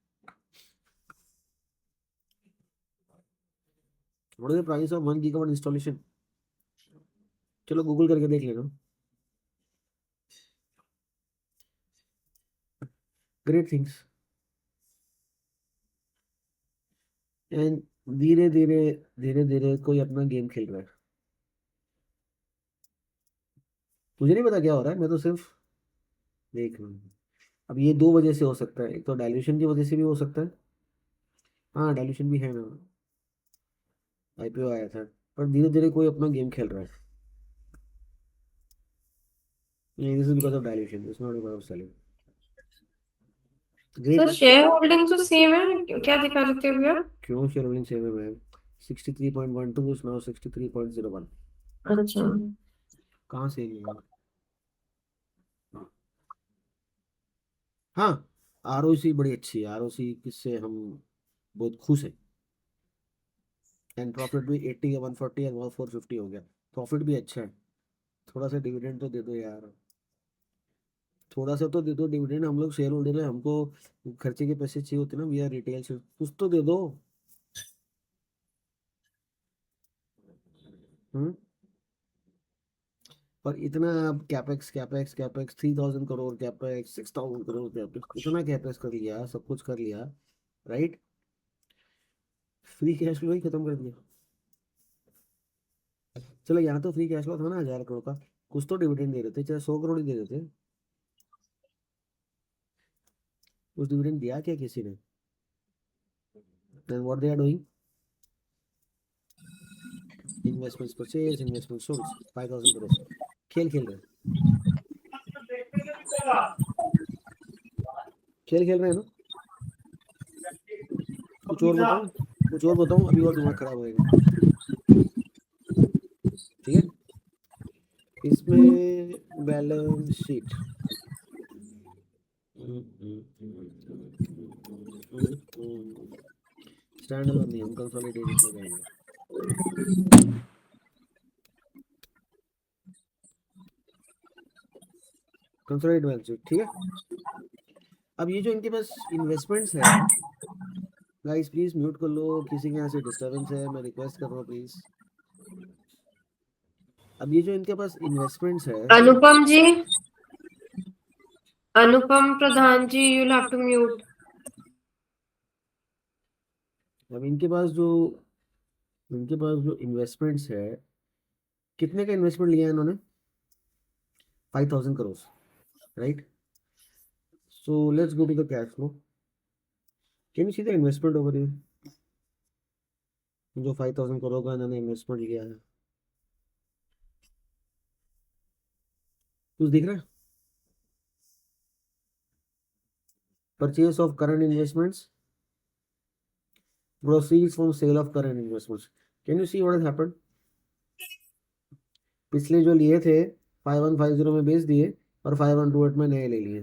What is the price of 1 gigawatt installation? चलो Google करके देख लेना। Great things. And धीरे धीरे कोई अपना game खेल रहा है। मुझे नहीं पता क्या हो रहा है, मैं तो सिर्फ देख रहा हूँ। अब ये 2 वजह से हो सकता है, एक तो डाइल्यूशन की वजह से भी हो सकता है। हाँ डाइल्यूशन भी है ना। आईपीओ आया था, पर धीरे धीरे कोई अपना गेम खेल रहा है। नहीं, this is because of dilution, it's not because of selling. Sir great. Share holding तो सेम है, क्या दिखा रहे थे अभी आप? क्यों शेयर होल्डिंग सेम है मैम? 63.12 is now 63.01। अच्छा, कहाँ से लिया? हाँ, आरओसी बड़ी अच्छी है, आरओसी किससे हम बहुत खुश हैं। एंड प्रॉफिट भी 80 का 140 और 450 हो गया। प्रॉफिट भी अच्छा है। थोड़ा सा डिविडेंड तो दे दो यार, थोड़ा सा तो दे दो डिविडेंड। हम लोग शेयर होल्डर है, हमको खर्चे के पैसे चाहिए होते ना, वी आर रिटेल से, कुछ तो दे दो। हम्म। पर इतना अब capex capex capex 3000 crore capex, 6000 crore capex, इतना कैपेक्स कर लिया, सब कुछ कर लिया, राइट? फ्री कैश फ्लो ही खत्म कर दिया। चलो, यहाँ तो फ्री कैश फ्लो था ना 1000 करोड़ का, कुछ तो डिविडेंड दे रहे थे, चाहे 100 करोड़ ही दे देते। कुछ डिविडेंड दिया क्या किसी ने? then what they are doing? Investments purchase, investment sold, 5000 crore. खेल खेल रहे हैं, खेल खेल रहे हैं ना। कुछ और बताऊं, कुछ और बताऊं, अभी और दिमाग खराब होएगा। ठीक है, इसमें बैलेंस शीट स्टैंड अलोन नहीं, हम कंसोलिडेटेड में जाएंगे। कंसोलिडेटेड बैलेंस शीट, ठीक है। अब ये जो इनके पास इन्वेस्टमेंट्स है, गाइस प्लीज म्यूट कर लो, किसी के यहाँ से डिस्टरबेंस है, मैं रिक्वेस्ट कर रहा हूँ प्लीज। अब ये जो इनके पास इन्वेस्टमेंट्स है, अनुपम जी, अनुपम प्रधान जी, यू हैव टू म्यूट। अब इनके पास जो इन्वेस्टमेंट्स है, कितने का इन्वेस्टमेंट लिया है इन्होंने? 5000 crore, right? So let's go to the cash flow. Can you see the investment over here? जो 5000 करोड़ का इन्होंने इन्वेस्टमेंट लिया है, कुछ दिख रहा है? Purchase of current investments, proceeds from sale of current investments. Can you see what has happened? पिछले जो लिए थे 5150 में बेच दिए और 5128 में नए ले लिए।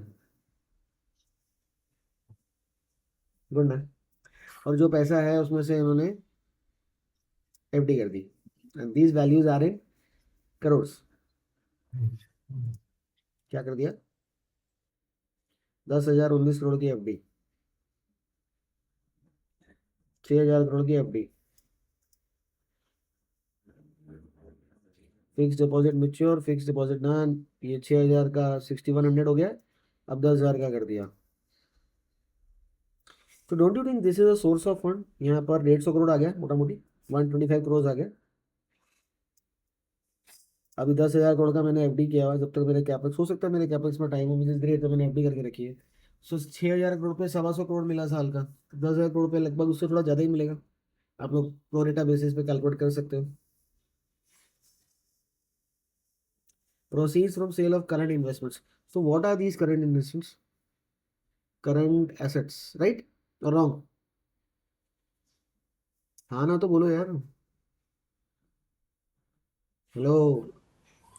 गुड ना? और जो पैसा है उसमें से इन्होंने एफडी कर दी, and these values are in crore. क्या कर दिया? 10,019 करोड़ की एफडी, 6000 करोड़ की FD, fix deposit mature, fix deposit ना, ये 6000 का 6100 हो गया, अब 10,000 का कर दिया। तो don't you think this is a source of fund? यहाँ पर 150 करोड़ आ गया, मोटा मोटी 125 करोड़ आ गया। अभी 10,000 करोड़ का मैंने एफडी किया हुआ है, जब तक मेरे कैपेक्स हो सकता है, मेरे कैपेक्स में टाइम है ग्रेट, तो मैंने एफडी करके रखी है। सो 6000 करोड़ पे 125 करोड़ मिला साल का, 10,000 करोड़ पे लगभग उससे थोड़ा ज़्यादा ही मिलेगा। आप लोग प्रोरेटा बेसिस पे कैलकुलेट कर सकते हो। Proceeds from sale of current investments, so what are these current investments? Current assets, right और रॉन्ग? हाँ ना तो बोलो यार, हेलो,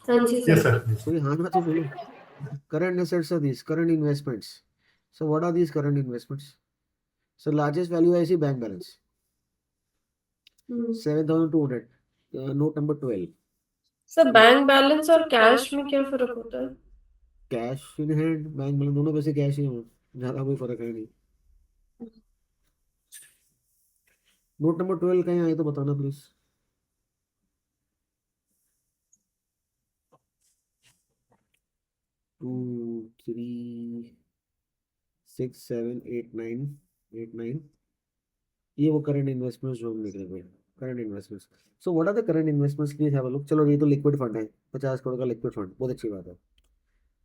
हाँ जी Yes, सर। sir. कोई हाँ ना तो बोलो। Current assets are these, current investments. So what are these current investments? So largest value I see bank balance, 7,200. Note number 12. Sir bank balance और कैश में क्या फर्क होता है? Cash in hand, bank balance, दोनों पैसे कैश ही हैं, ज़्यादा कोई फर्क है नहीं। नोट नंबर 12 कहीं आए तो बताना प्लीज। टू, 3, 6, 7, 8, 9, 8, 9, ये वो करंट इन्वेस्टमेंट्स जो हम लिख रहे हैं, current investments. So what are the current investments, please have a look. चलो, ये तो लिक्विड फंड है, 50 करोड़ का लिक्विड फंड, बहुत अच्छी बात है।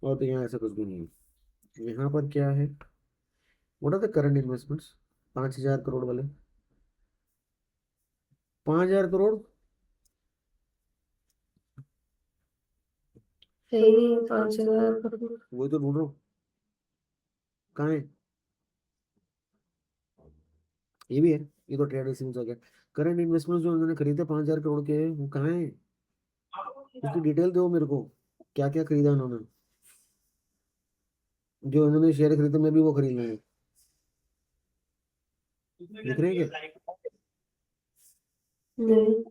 और तो यहाँ ऐसा कुछ भी नहीं है। यहाँ पर क्या है? What are the current investments? 5,000 crore वाले, 5,000 करोड़ सही नहीं है 5,000 करोड़। वही तो ढूंढ रहा हूँ, कहाँ है? ये भी है, ये तो ट्रेड रिसीव्स हो गया। करंट इन्वेस्टमेंट जो उन्होंने खरीदे 5,000 करोड़ के, वो कहाँ है? उसकी डिटेल दो मेरे को, क्या क्या खरीदा उन्होंने। जो उन्होंने शेयर खरीदे मैं भी वो खरीद लूंगा। दिख रहे हैं क्या? नहीं।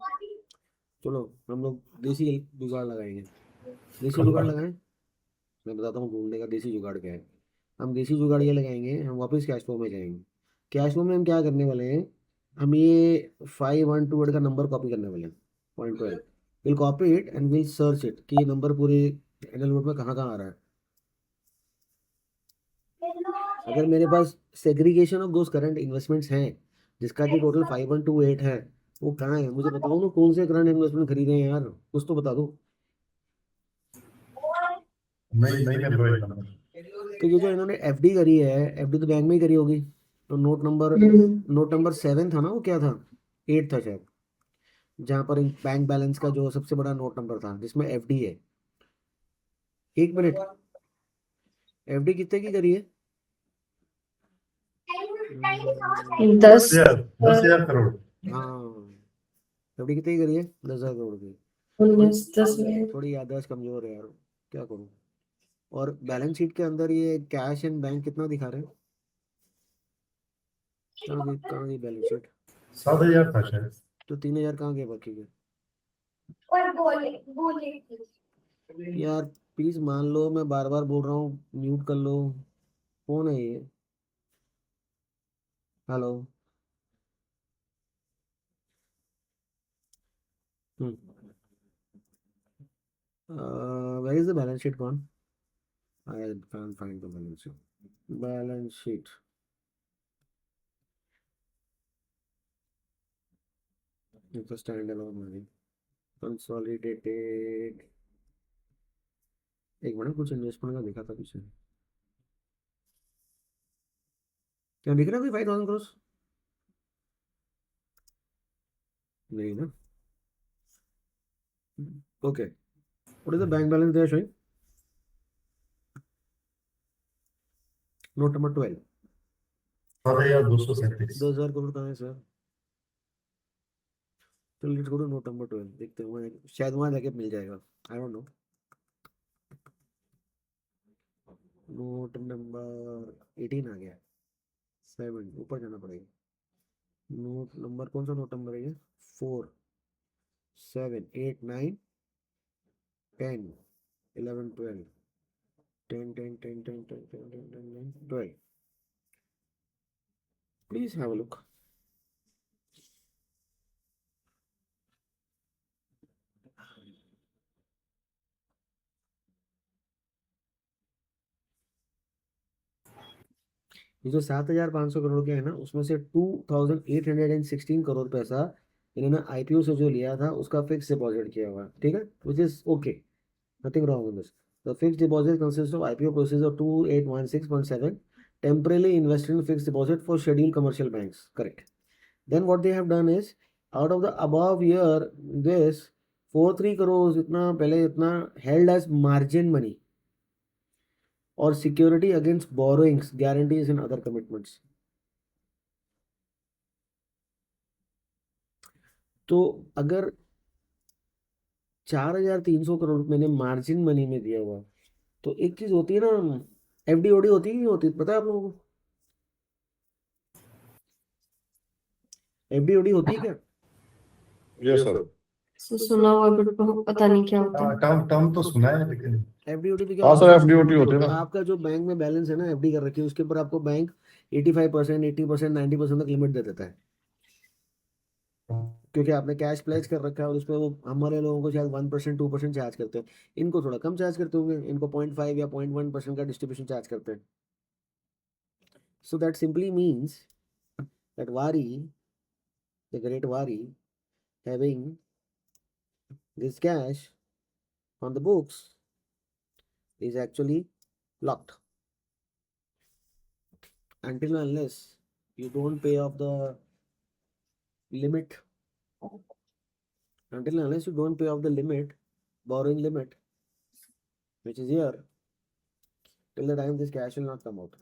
चलो हम लोग देसी जुगाड़ लगाएंगे। देसी जुगाड़ लगाएं, मैं बताता हूँ ढूंढने का देसी जुगाड़ क्या है। हम देसी जुगाड़ ये लगाएंगे, हम वापस कैश फ्लो में जाएंगे। कैश फ्लो में हम क्या करने वाले हैं, हम ये 5,128 का नंबर कॉपी करने वाले हैं, 0.12। Will copy it and will search it कि ये नंबर पूरे एनुअल रिपोर्ट में कहाँ कहाँ आ रहा है। अगर मेरे पास segregation of those current investments हैं, जिसका कि टोटल 5,128 है, वो कहाँ है मुझे बताओ ना। कौन से करंट इन्वेस्टमेंट खरीदे हैं यार, कुछ तो बता दो। नहीं मैं वही नंबर। तो ये जो इन्होंने एफडी करी है, एफडी तो बैंक में ही करी होगी, तो नोट नंबर 7 था ना, वो क्या था, 8 था शायद, जहाँ पर बैंक बैलेंस का जो सबसे बड़ा नोट नंबर था जिसमें एफडी है। 1 मिनट, एफडी कितने की करी है? 10 10,000 करोड़। हाँ, एफडी कितने की करी है? 10,000 करोड़ की। 19 में। थोड़ी याददाश्त कमजोर है यार, क्या करूँ। और बैलेंस शीट के अंदर ये कैश एंड बैंक कितना दिखा रहे हैं? कहाँ गई बैलेंस शीट? 7,000 था शायद। तो 3,000 कहाँ गए बाकी के? यार प्लीज मान लो, मैं बार बार बोल रहा हूँ, म्यूट कर लो। कौन है ये? Hello. Where is the balance sheet कौन? I can find the balance sheet. Balance sheet, it's a standalone money, consolidated। एक मिनट, कुछ इन्वेस्टमेंट का दिखा था पीछे, क्या दिख रहा है कोई 5,000 करोड़? नहीं ना। Okay, what is the bank balance there showing? Note number 12। 7,237। 10,000 crore कहाँ है सर? तो let's go to note number 12, देखते हैं वहाँ, शायद वहाँ जाके मिल जाएगा, I don't know. Note number 18 आ गया, 7 ऊपर जाना पड़ेगा। नोट नंबर कौन सा नोट नंबर है ये? 4, 7, 8, 9, 10, 11, 12, 10, 10, 10, 10, 10, 10, 10, 10, 10, 12। Please have a look. ये जो 7,500 करोड़ के है ना, उसमें से 2,816 करोड़ पैसा इन्होंने आईपीओ से जो लिया था उसका फिक्स डिपॉजिट किया हुआ है, ठीक है, which is okay, nothing wrong in this. The fix deposit consist of IPO process of 2,816.7 temporarily invested in fixed deposit for scheduled commercial banks, correct? Then what they have done is, out of the above year, this 4,3 crores इतना पहले इतना held as margin money और security against borrowings, guarantees and other commitments। तो अगर 4,300 करोड़ मैंने margin money में दिया हुआ, तो एक चीज होती है ना, एफडी ओडी होती है, नहीं होती, पता है आप लोगों को? एफडी ओडी होती है क्या? Yes sir. सुना हुआ बट पता नहीं क्या होता है। टर्म तो सुना है लेकिन। एफडी ओडी पे क्या हाँ होता सर, है? एफडीओटी होते हैं ना। आपका जो बैंक में बैलेंस है ना, एफडी कर रखी है, उसके ऊपर आपको बैंक 85%, 80%, 90% तक लिमिट दे देता है, क्योंकि आपने कैश प्लेज कर रखा है, और उस पर वो हमारे लोगों को शायद 1%, 2% चार्ज करते हैं। इनको थोड़ा कम चार्ज करते होंगे, इनको 0.5 या 0.1% का डिस्ट्रीब्यूशन चार्ज करते हैं। So that simply means that वारी, द ग्रेट वारी, having this cash on the books is actually locked until and unless you don't pay off the limit Until and unless you don't pay off the limit, borrowing limit, which is here, till the time this cash will not come out.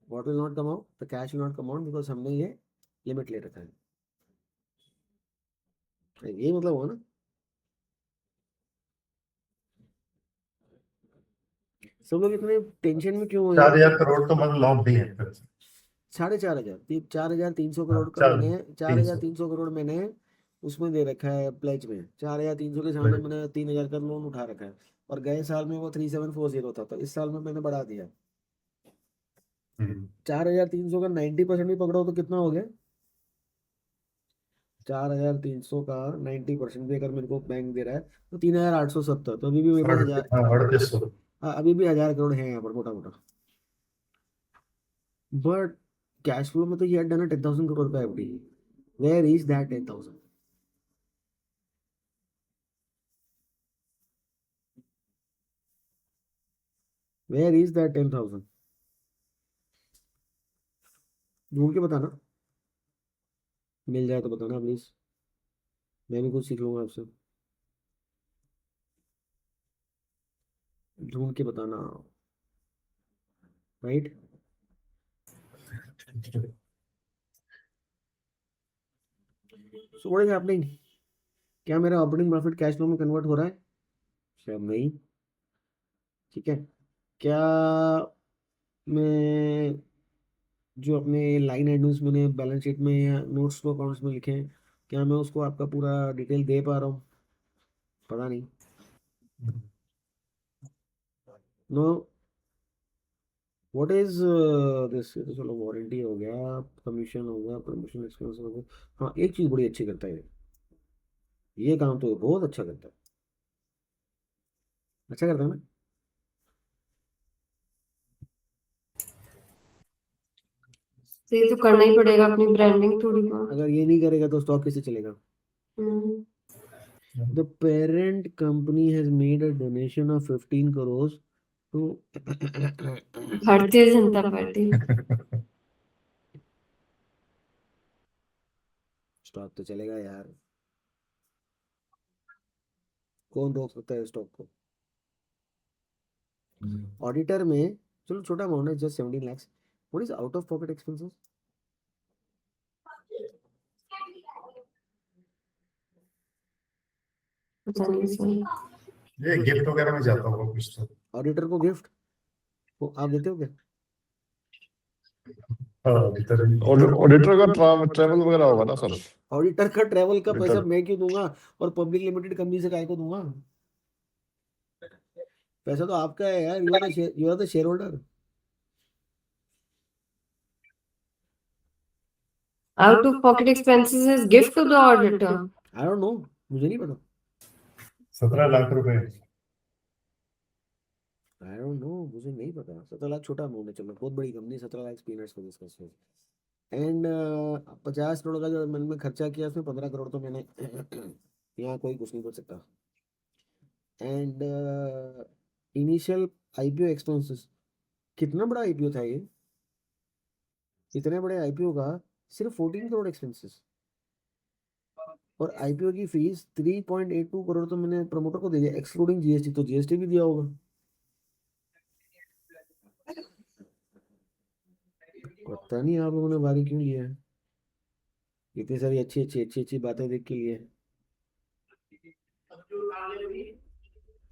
What will not come out? The cash will not come out because हमने ये limit ले रखा है. ये मतलब हुआ ना. सब लोग इतने टेंशन में क्यों हैं? 4,000 करोड़ तो मतलब लॉन्ग नहीं है फिर से। 4,500 4,300 करोड़ का चार- मैंने 4,300 करोड़ मैंने उसमें दे रखा है प्लेज में. 4,300 के सामने Pledge। मैंने 3,000 का लोन उठा रखा है. और गए साल में वो 3,740 था, तो इस साल में मैंने बढ़ा दिया. 4,300 का 90% भी पकड़ो तो कितना हो गया? 4,300 का 90% भी अगर मेरे को बैंक दे रहा है तो 3,870. तो अभी भी मेरे पास 1000. 3800। हाँ, अभी भी 1,000 करोड़ है यहाँ पर मोटा मोटा. बट कैश फ्लो में तो ये डन है 10,000 करोड़ का FD. Where is that 10,000? Where is that 10,000? ढूंढ के बताना. मिल जाए तो बताना प्लीज. मैं भी कुछ सीख लूंगा आपसे. ढूंढ के बताना. Right. So what is happening? क्या मेरा ऑपरेटिंग प्रॉफिट कैश फ्लो में कन्वर्ट हो रहा है? शायद नहीं. ठीक है. क्या मैं जो अपने लाइन आइटम्स मैंने बैलेंस शीट में या नोट्स टू अकाउंट्स में लिखे हैं, क्या मैं उसको आपका पूरा डिटेल दे पा रहा हूँ? पता नहीं. नो. What is this? तो चलो वारंटी हो गया, कमीशन हो गया, प्रमोशन एक्सपेंस हो गया. हाँ, एक चीज बड़ी अच्छी करता है ये काम तो बहुत अच्छा करता है. अच्छा करता है ना. तो ये तो करना ही पड़ेगा अपनी ब्रांडिंग थोड़ी बहुत. अगर ये नहीं करेगा तो स्टॉक कैसे चलेगा? हम्म, The parent company has made a donation of 15 crores to Bharatiya Janata party. Stock तो चलेगा यार. कौन रोक सकता है स्टॉक को? ऑडिटर में चलो छोटा अमाउंट है, just 17 lakhs. What is out of pocket expenses? पता नहीं सर. ये गिफ्ट वगैरह में जाता होगा कुछ तो। ऑडिटर को गिफ्ट वो आप देते हो क्या? हाँ, भीतर ही। ऑडिटर का ट्रैवल वगैरह होगा ना सर? ऑडिटर का ट्रैवल का पैसा Auditor- मैं क्यों दूंगा? और पब्लिक लिमिटेड कंपनी से काय को दूंगा? पैसा तो आपका है यार. You are the shareholder. Out of pocket expenses is gift to the auditor. I don't know. मुझे नहीं पता. 17 लाख रुपए। I don't know. मुझे नहीं पता. 17 लाख छोटा अमाउंट है. चलो बहुत बड़ी कंपनी 17 लाख पीनट्स को डिस्कस है. एंड 50 करोड़ का जो मैंने खर्चा किया उसमें 15 करोड़ तो मैंने यहाँ कोई कुछ नहीं कर सकता. And initial IPO expenses. कितना बड़ा आईपीओ था ये? इतने बड़े आईपीओ का सिर्फ 14 करोड़ एक्सपेंसेस. और आईपीओ की फीस 3.82 करोड़ तो मैंने प्रमोटर को दे दिया एक्सक्लूडिंग जीएसटी. तो जीएसटी भी दिया होगा. पता नहीं आप लोगों ने भारी क्यों लिया है. इतनी सारी अच्छी बातें देख के लिए.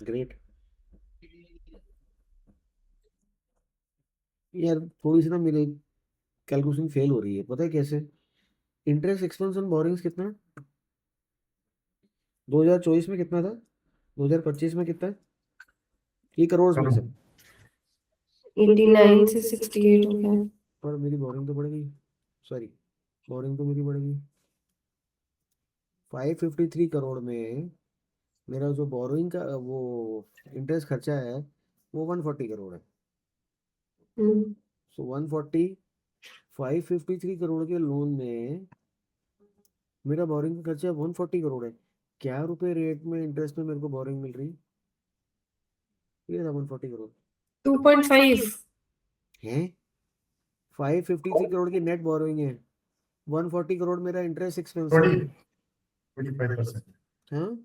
ग्रेट. यार थोड़ी सी ना मेरे कैलकुलेशन फेल हो रही है. पता है कैसे? इंटरेस्ट एक्सपेंस ऑन बोरिंग्स कितना है? 2024 में कितना था? 2025 में कितना है? ये करोड़ में से. 89 से 68 हो गया. पर मेरी बोरिंग तो बढ़ गई. सॉरी, बोरिंग तो मेरी बढ़ गई. 553 करोड़ में मेरा जो बोरिंग का वो इंटरेस्ट खर्चा है वो 140 करोड़ है. हम्म, सो 140 553 करोड़ के लोन में मेरा बोरिंग का खर्चा 140 करोड़ है. क्या रुपए रेट में इंटरेस्ट में मेरे को बोरिंग मिल रही? ये था 140 करोड़ 2.5. है. 553 करोड़ की नेट बोरिंग है. 140 करोड़ मेरा इंटरेस्ट एक्सपेंस 25%. हाँ,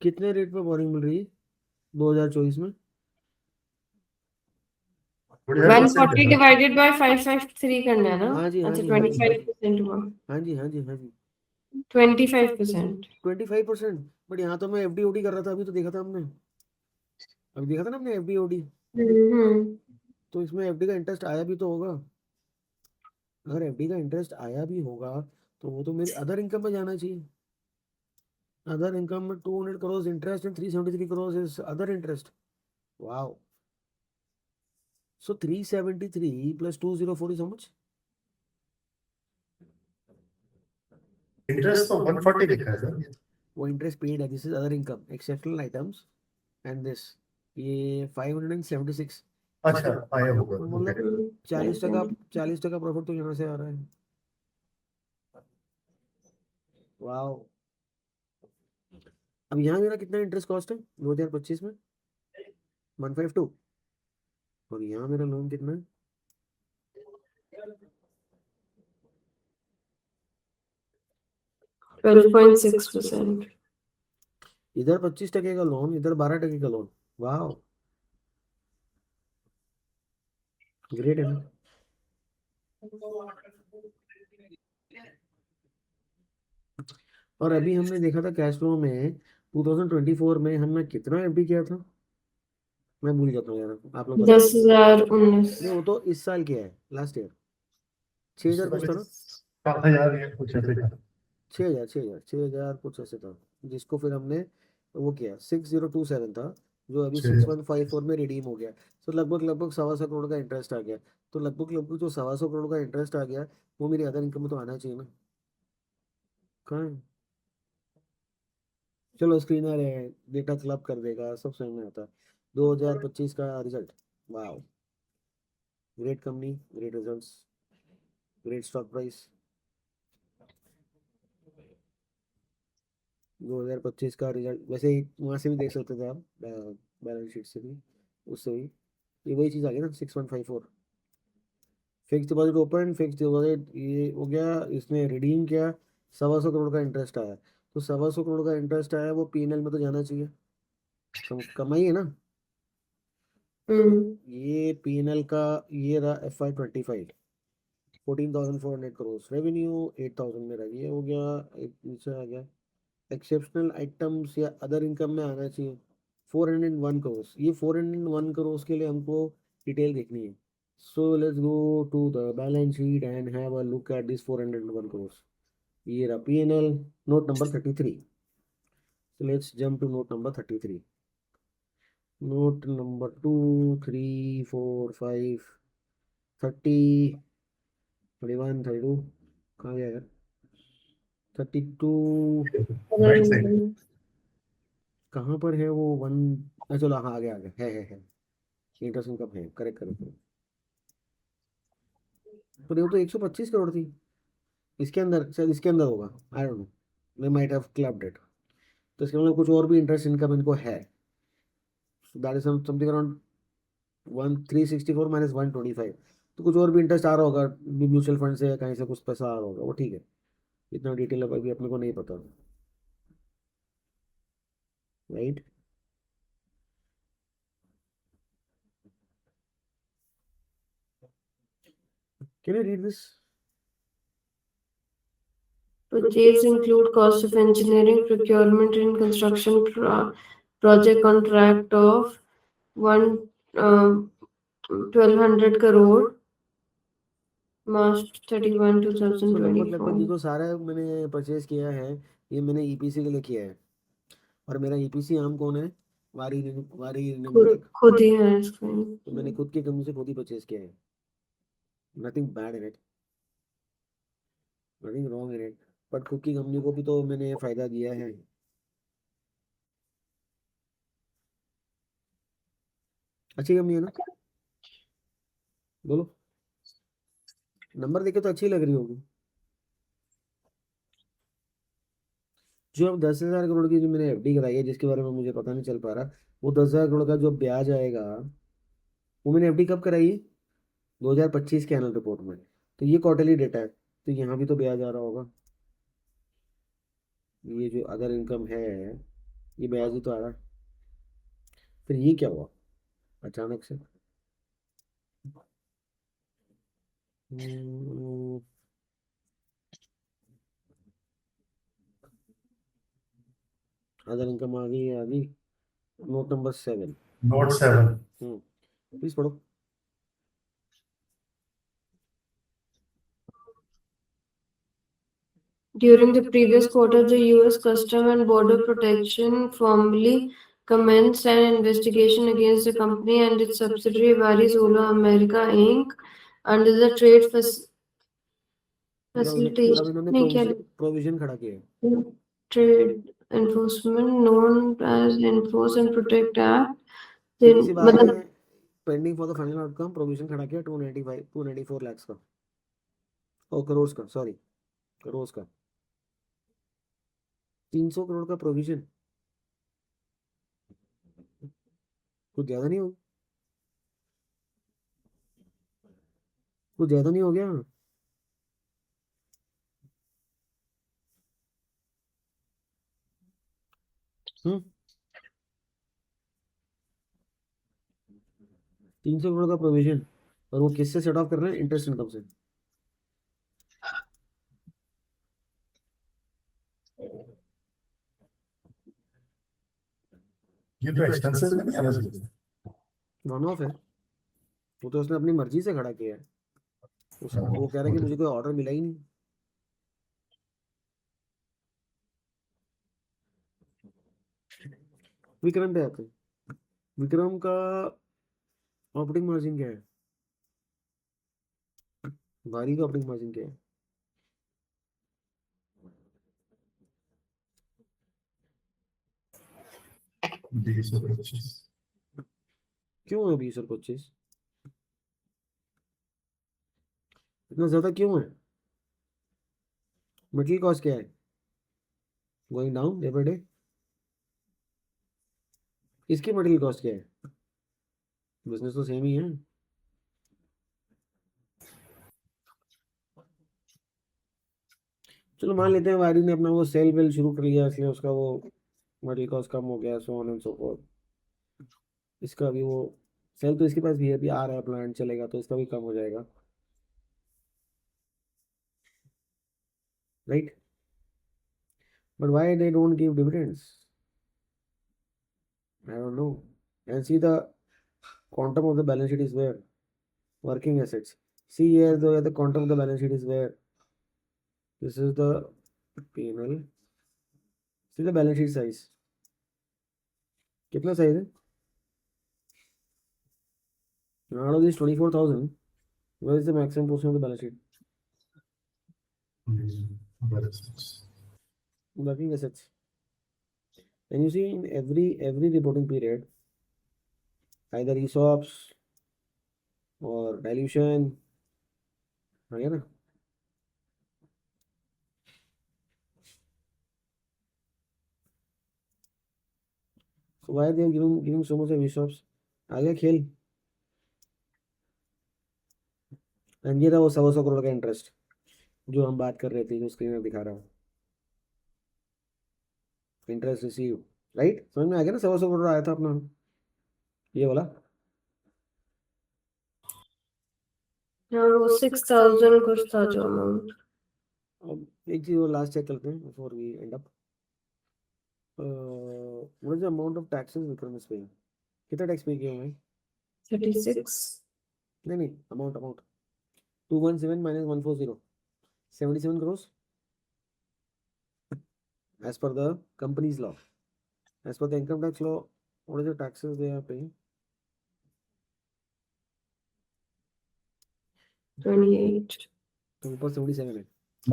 कितने रेट पे बोरिंग मिल रही है 2024 में? 140 divided by 553 करना है ना? हाँ जी, हाँ अच्छा, जी, हाँ जी, 25% हुआ। हाँ जी, हाँ जी, हाँ जी, 25%। 25%। बट यहाँ तो मैं एफडी ओडी कर रहा था, अभी तो देखा था हमने, अभी देखा था ना हमने एफडी ओडी, हम्म। तो इसमें एफडी का इंटरेस्ट आया भी तो होगा। अगर एफडी का इंटरेस्ट आया भी होगा तो वो तो मेरी अदर इनकम में जाना चाहिए। अदर इनकम में 200 crore interest and 373 crore is other interest. Wow. So 373 plus 204 is how much? Interest तो 140 लिखा है सर. वो इंटरेस्ट पेड है, this is other income exceptional items and this ये 576। अच्छा, आया होगा. मतलब 40% प्रॉफिट तो यहाँ से आ रहा है। वाओ। अब यहाँ मेरा कितना इंटरेस्ट कॉस्ट है 2025 में? 152। और यहाँ मेरा लोन कितना है? 12.6%। इधर 25% का लोन, इधर 12% का लोन। वाओ, ग्रेट है ना। और अभी हमने देखा था कैश फ्लो में 2024 में हमने कितना एफडी किया था, मैं भूल जाता हूँ यार, आप लोग बताओ। 10,019। नहीं, वो तो इस साल किया है, लास्ट ईयर 6,000 कुछ था ना, 7,000 या कुछ ऐसे था. 6,000 कुछ ऐसे था, जिसको फिर हमने वो किया 6027 था, जो अभी 6,000. 6154 में रिडीम हो गया। तो लगभग लगभग 125 करोड़ का इंटरेस्ट आ गया। तो लगभग लगभग जो 125 करोड़ का इंटरेस्ट आ गया वो मेरी अदर इनकम में तो आना चाहिए ना। कहाँ है? चलो स्क्रीनर है, डेटा क्लब कर देगा, सब समझ में आता है। 2025 का result. Wow, great company, great results, great stock price. 2025 का रिजल्ट वैसे ही वहाँ से भी देख सकते थे आप, बैलेंस शीट से भी, उससे भी ये वही चीज़ आ गई ना 6154। Fix deposit open, fix deposit ये हो गया, इसने रिडीम किया, 125 करोड़ का इंटरेस्ट आया। तो 125 करोड़ का इंटरेस्ट आया, वो पीएनएल में तो जाना चाहिए, कमाई है ना। ये पीएनएल का ये रहा FY25, 14,400 करोड़ रेवेन्यू, 8,000 मेरा ये हो गया, एक नीचे आ गया एक्सेप्शनल आइटम्स या अदर इनकम में आना चाहिए 401 करोड़। ये 401 करोड़ के लिए हमको डिटेल देखनी है। So let's go to the balance sheet and have a look at this 401 crore. ये रहा PNL, note number 33। So let's jump to note number 33. Note number 2, 3, 4, 5, 30, 31, 32, कहाँ गया यार? 32 Right side. कहाँ पर है वो? वन, चलो हाँ, आ गया है इंटरेस्ट इनकम है, करेक्ट करेक्ट। तो देखो, तो 125 करोड़ थी, इसके अंदर शायद, इसके अंदर होगा, आई डोंट नो, मैं माइट हैव क्लब्ड इट। तो इसके मतलब कुछ और भी इंटरेस्ट इनकम इनको है, that is something around 364 minus 125। तो कुछ और भी इंटरेस्ट आ रहा होगा म्यूचुअल फंड से या कहीं से, कुछ पैसा आ रहा होगा, वो ठीक है, इतना डिटेल अभी अपने को नहीं पता, right. Can you read this? Purchase include cost of engineering, procurement and construction project contract of 1,200 crore, March 31, तो लगभग लगभग 2024। ये तो सारा मैंने परचेज किया है, ये मैंने ईपीसी के लिए किया है। और मेरा ईपीसी आम कौन है? वारी न्यूमेटिक। खुद ही है इसका। तो मैंने खुद की कंपनी से खुद ही परचेज किया है, nothing bad in it, nothing wrong in it, but खुद की कंपनी को भी तो मैंने फायदा दिया है। अच्छी कंपनी है ना, बोलो, नंबर देखे तो अच्छी लग रही होगी। जो अब 10,000 करोड़ की जो मैंने एफडी कराई है, जिसके बारे में मुझे पता नहीं चल पा रहा, वो 10,000 करोड़ का जो ब्याज आएगा, वो मैंने एफडी कब कराई है? 2025 के एनुअल रिपोर्ट में। तो ये क्वार्टरली डेटा है, तो यहाँ भी तो ब्याज आ रहा होगा। ये जो अदर इनकम है ये ब्याज ही तो आ रहा है। फिर ये क्या हुआ अचानक से? अदर इनकम आ गई नोट नंबर 7। Note 7. प्लीज पढ़ो। During the previous quarter, the U.S. Custom and Border Protection formally commenced an investigation against the company and its subsidiary Varizolo America Inc. under the Trade Facilitation अब इन्होंने नहीं क्या provision खड़ा किया है। Trade Enforcement known as Enforce and Protect Act. सीधी सी बात है, मतलब pending for the final outcome provision खड़ा किया 294 लाख का, ओ करोड़ का, सॉरी करोड़ का, 300 करोड़ का प्रोविजन। कुछ ज्यादा नहीं हो, कुछ ज्यादा नहीं हो गया? हम्म 300 करोड़ का प्रोविजन, और वो किससे सेट ऑफ कर रहे हैं? इंटरेस्ट इनकम से। ये तो expenses में नहीं आना चाहिए। वन ऑफ है, वो तो उसने अपनी मर्जी से खड़ा किया है। वो कह रहा है कि मुझे कोई ऑर्डर मिला ही नहीं। विक्रम पे आते हैं। विक्रम का ऑपरेटिंग मार्जिन क्या है? वारी का ऑपरेटिंग मार्जिन क्या है? क्यों है 20 और 25? इतना ज्यादा क्यों है? मटेरियल कॉस्ट क्या है? Going down day by day. इसकी मटेरियल कॉस्ट क्या है? बिजनेस तो सेम ही है। चलो मान लेते हैं वारी ने अपना वो सेल वेल शुरू कर लिया, इसलिए उसका वो मटेरियल कॉस्ट कम हो गया, so on and so fourth. इसका भी वो सेल तो इसके पास भी है, अभी आ रहा है, प्लांट चलेगा तो इसका भी कम हो जाएगा, right? But why they don't give dividends? I don't know. And see the quantum of the balance sheet is where? Working assets. See here the quantum of the balance sheet is where? This is the P&L. See the balance sheet size. कितना size है? Out of this 24,000, where is the maximum portion of the balance sheet? Working assets. And you see in every reporting period, either ESOPs or dilution, है ना? So why they are giving so much of ESOPs? आ गया खेल। And ये रहा वो 100 करोड़ का interest जो हम बात कर रहे थे, जो स्क्रीन में दिखा रहा हूँ, इंटरेस्ट रिसीव, राइट? समझ में आ गया ना? 100 करोड़ आया था अपना ये वाला। और वो 6,000 कुछ था जो अमाउंट। अब एक चीज और लास्ट चेक करते हैं before we end up. What is the amount of taxes Vikram is paying? कितना टैक्स पे किया है? 36 नहीं amount 217 minus 140, 77 crores as per the company's law. As per the income tax law, what is the taxes they are paying? 28 तो ऊपर 77 है।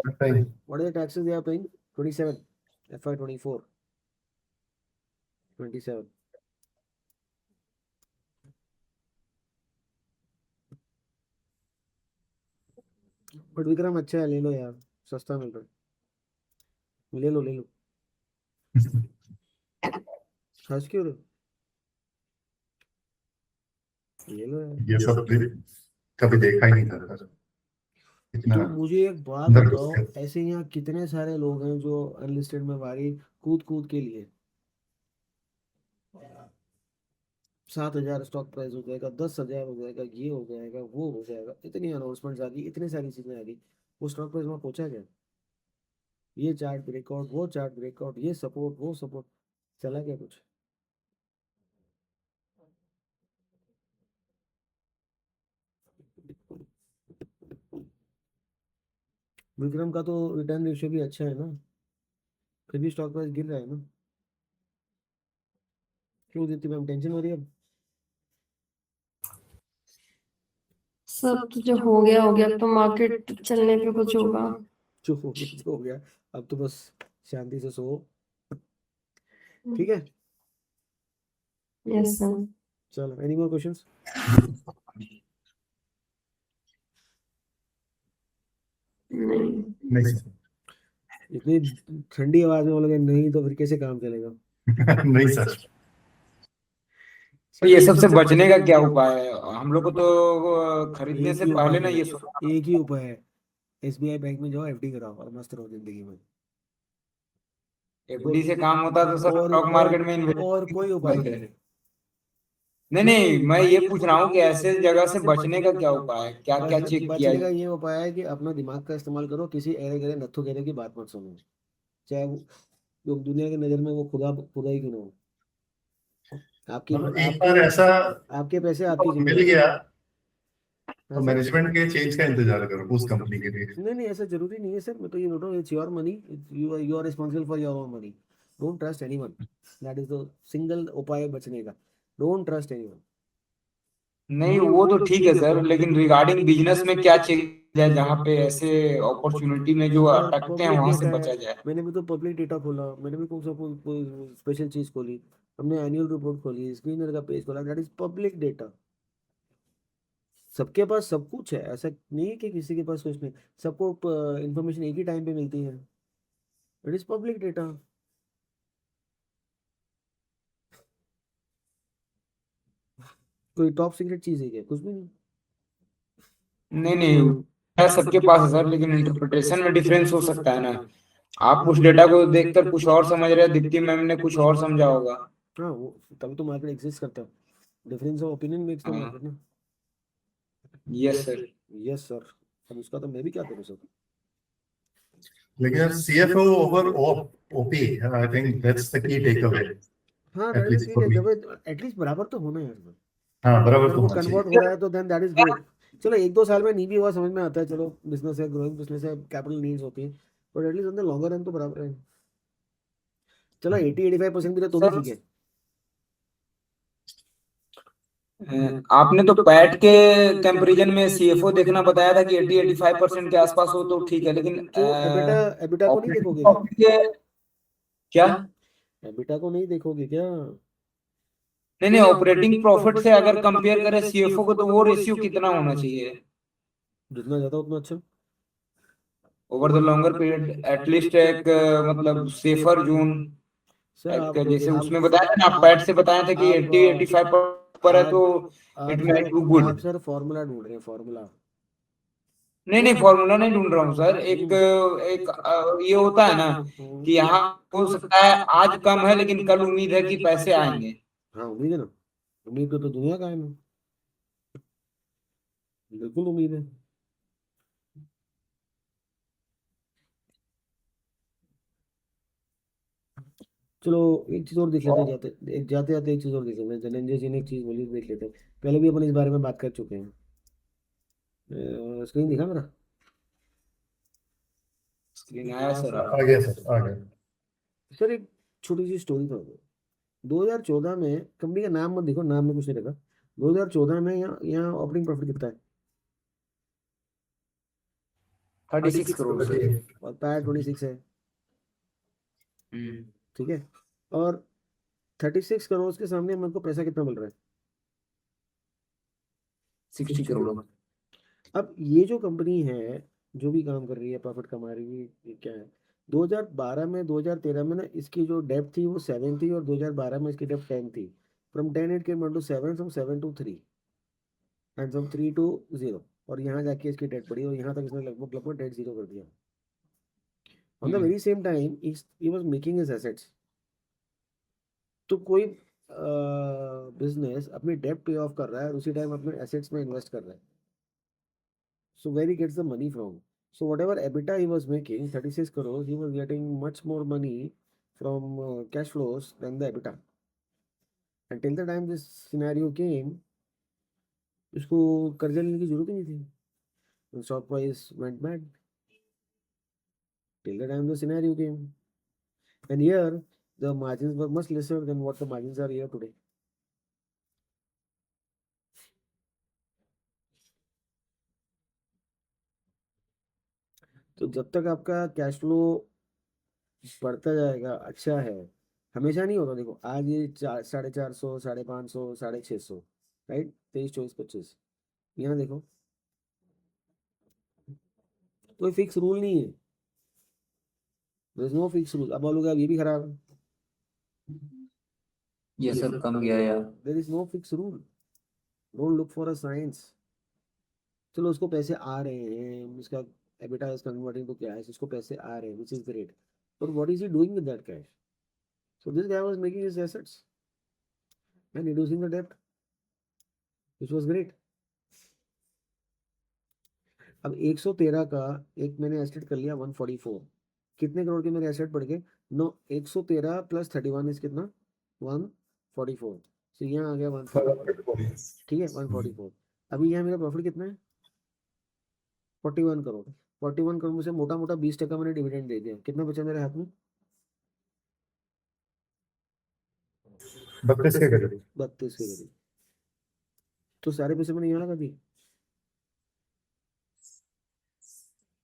Okay. What are the taxes they are paying? 27 FY 24 27। But Vikram अच्छा है, ले लो यार, सस्ता मिल रहा है, ले लो हंस क्यों रहे हो? ले लो यार। ये सब कभी देखा ही नहीं था सर, इतना तो मुझे एक बात अंदर घुस बताओ, गया। ऐसे यहाँ कितने सारे लोग हैं जो अनलिस्टेड में भारी कूद कूद के लिए 7,000 स्टॉक प्राइस हो जाएगा, 10,000 हो जाएगा, ये हो जाएगा, वो हो जाएगा, इतनी अनाउंसमेंट आ गई, इतनी सारी चीजें आ गई, वो स्टॉक प्राइस में पहुंचा गया, ये चार्ट ब्रेकआउट, वो चार्ट ब्रेकआउट, ये सपोर्ट, वो सपोर्ट, चला गया कुछ? विक्रम का तो रिटर्न रेशियो भी अच्छा है ना, फिर भी स्टॉक प्राइस गिर रहा है ना, क्यों दीप्ति मैम टेंशन हो रही है अब? सब तो जो हो गया हो गया, अब तो मार्केट चलने पे कुछ होगा। चुप हो गया तो हो गया, अब तो बस शांति से सो, ठीक है? Yes sir. चलो, एनी मोर क्वेश्चंस? नहीं। नहीं सर, इतनी ठंडी आवाज में बोलोगे नहीं तो फिर कैसे काम चलेगा? नहीं सर। तो ये सबसे बचने का क्या उपाय है? हम लोग को तो खरीदने एक से ही पहले उपाय ना है, ये सोचना एक ही उपाय है, एसबीआई बैंक में जाओ, एफडी कराओ और मस्त रहो जिंदगी में। एफडी से काम होता तो सर और स्टॉक मार्केट में और कोई उपाय नहीं है। नहीं नहीं, मैं ये पूछ रहा हूँ कि ऐसे जगह से बचने का क्या उपाय है, क्या क्या चेक किया बचने का जाए? ये उपाय है कि अपना दिमाग का इस्तेमाल करो, किसी अरे गरे नत्थु गेरे की बात मत सुनो, चाहे वो दुनिया की नजर में वो खुदा खुदा ही क्यों ना हो। आपकी मतलब एक बार ऐसा आपके पैसे आपकी मिल जिम्मेदारी। गया तो हाँ सर? मैनेजमेंट के चेंज का इंतजार करो उस कंपनी के लिए। नहीं नहीं, ऐसा जरूरी नहीं है सर, मैं तो ये बोल रहा हूँ, it's your money, you are responsible for your own money, don't trust anyone, that is the single उपाय बचने का, डोंट ट्रस्ट एनीवन। नहीं वो तो ठीक है सर, लेकिन रिगार्डिंग बिजनेस में क्या चेक किया जाए जहाँ पे ऐसे अपॉर्चुनिटी में जो अटकते हैं पब्लिक वहां से डेटा बचा है, जाए? मैंने भी तो पब्लिक डेटा खोला, मैंने भी कौन सा कोई स्पेशल चीज खोली, हमने एनुअल रिपोर्ट खोली, स्क्रीनर का पेज खोला, दैट इज पब्लिक डेटा। सबके पास सब कुछ है, ऐसा नहीं है कि किसी के पास कुछ नहीं, सबको इंफॉर्मेशन एक ही टाइम पे मिलती है, इट इज पब्लिक डेटा। कोई टॉप सीक्रेट चीज है क्या? कुछ भी नहीं। नहीं नहीं, है सबके पास है सर, लेकिन इंटरप्रिटेशन में डिफरेंस हो सकता है ना। आप उस डेटा को देखकर कुछ और समझ रहे हैं, दीप्ति मैम ने कुछ और समझा होगा। हाँ, वो तभी तो मार्केट एग्जिस्ट करता है, difference of opinion makes the हाँ। मार्केट ना। Yes sir. यस सर, अब उसका तो मैं भी क्या करूँ सर। लेकिन CFO over OP, I think that's the key takeaway. हाँ, At least for me. At least बराबर तो होना है यार। हाँ, बराबर अगर तो वो होना कन्वर्ट चाहिए। हो रहा है तो देन दैट इज गुड। चलो 1-2 साल में नहीं भी हुआ, समझ में आता है, चलो बिजनेस है, ग्रोइंग बिजनेस है, कैपिटल नीड्स होती है, but at least in the longer run तो बराबर है। चलो 80-85% भी तो भी सर, ठीक है। आपने तो पैट के कंपैरिजन में सीएफओ देखना बताया था कि 80-85% के आसपास हो तो ठीक है, लेकिन क्यों एबिटा एबिटा को नहीं देखोगे क्या? ऑपरेटिंग के क्या? एबिटा को नहीं देखोगे क्या? नहीं नहीं, ऑपरेटिंग प्रॉफिट से अगर कंपेयर करें सीएफओ को तो वो रेशियो कितना होना चाहिए जितना ज्यादा उतना अच्छा। Over the longer period? At least एक मतलब सेफर जोन, सर आप जैसे उसमें बताया था ना, आप पैट से बताया था कि 80-85 पर है तो इट माइट बी गुड। आप सर फॉर्मूला ढूंढ रहे हैं, फॉर्मूला। नहीं नहीं, फॉर्मूला नहीं ढूंढ रहा हूँ सर, एक एक ये होता है ना कि यहाँ हो सकता है आज कम है लेकिन कल उम्मीद है कि पैसे आएंगे। हाँ, उम्मीद है ना, उम्मीद को तो दुनिया कायम है, बिल्कुल उम्मीद है। चलो एक चीज और देख लेते हैं, जाते जाते एक चीज और देख लेते हैं, धनंजय जी ने एक चीज बोली, देख लेते हैं, पहले भी अपन इस बारे में बात कर चुके हैं। स्क्रीन दिखा मेरा? स्क्रीन आया सर? आ गया सर, आ गया। सर एक छोटी सी स्टोरी था, 2014 में, कंपनी का नाम मत देखो, नाम में कुछ नहीं रखा, 2014 में यहाँ ऑपरेटिंग प्रॉफिट कितना है? 36 करोड़ सर। और पैट 26 है, हम्म, ठीक है, और 36 करोड़ के सामने मेरे को पैसा कितना मिल रहा है? 60 करोड़। अब ये जो कंपनी है, जो भी काम कर रही है, प्रॉफिट कमा रही है, ये क्या है, 2012 में 2013 में ना इसकी जो डेप्थ थी वो 7 थी, और 2012 में इसकी डेप्थ 10 थी, from 10 it came to 7, from 7 to 3, and from 3 to 0, और यहाँ जाके इसकी डेट पड़ी और यहाँ तक इसने लगभग लगभग डेट जीरो कर दिया. On the very same time he was making his assets. तो कोई बिजनेस अपनी डेट पे ऑफ कर रहा है और उसी टाइम अपने एसेट्स में इन्वेस्ट कर रहा है. So where he gets the money from? So whatever EBITDA he was making, 36 crores, he was getting much more money from cash flows than the EBITDA. Until the time this scenario came, उसको कर्जा लेने की जरूरत ही नहीं थी. The stock price went bad. Till the time the scenario came. And here, the margins were much lesser than what the margins are here today. तो जब तक आपका कैश फ्लो बढ़ता जाएगा, अच्छा है, हमेशा नहीं होता. देखो आज ये 450, 550, 650, राइट, 23, 24, 25. यहाँ देखो कोई फिक्स रूल नहीं है. There is no fix rule. अब बोलोगे अब ये भी खराब है. ये सब कम गया यार. There is no fix rule. Don't look for a science. चलो उसको पैसे आ रहे हैं, इसका EBITDA is converting to cash, इसको पैसे आ रहे हैं, which is great. But what is he doing with that cash? So this guy was making his assets and reducing the debt, which was great. अब 113 का एक मैंने एसेट कर लिया 144. कितने करोड़ के मेरे एसेट बढ़ गए? नो, 113 प्लस 31 इज कितना? 144. तो यहाँ आ गया 144. ठीक है, 144. अभी यहाँ मेरा प्रॉफिट कितना है? 41 करोड़. 41 करोड़ में से मोटा मोटा 20% मैंने डिविडेंड दे दिया. कितना बचा मेरे हाथ में? 32 के करीब. 32 के करीब. तो सारे पैसे मैंने यहाँ लगा दिए.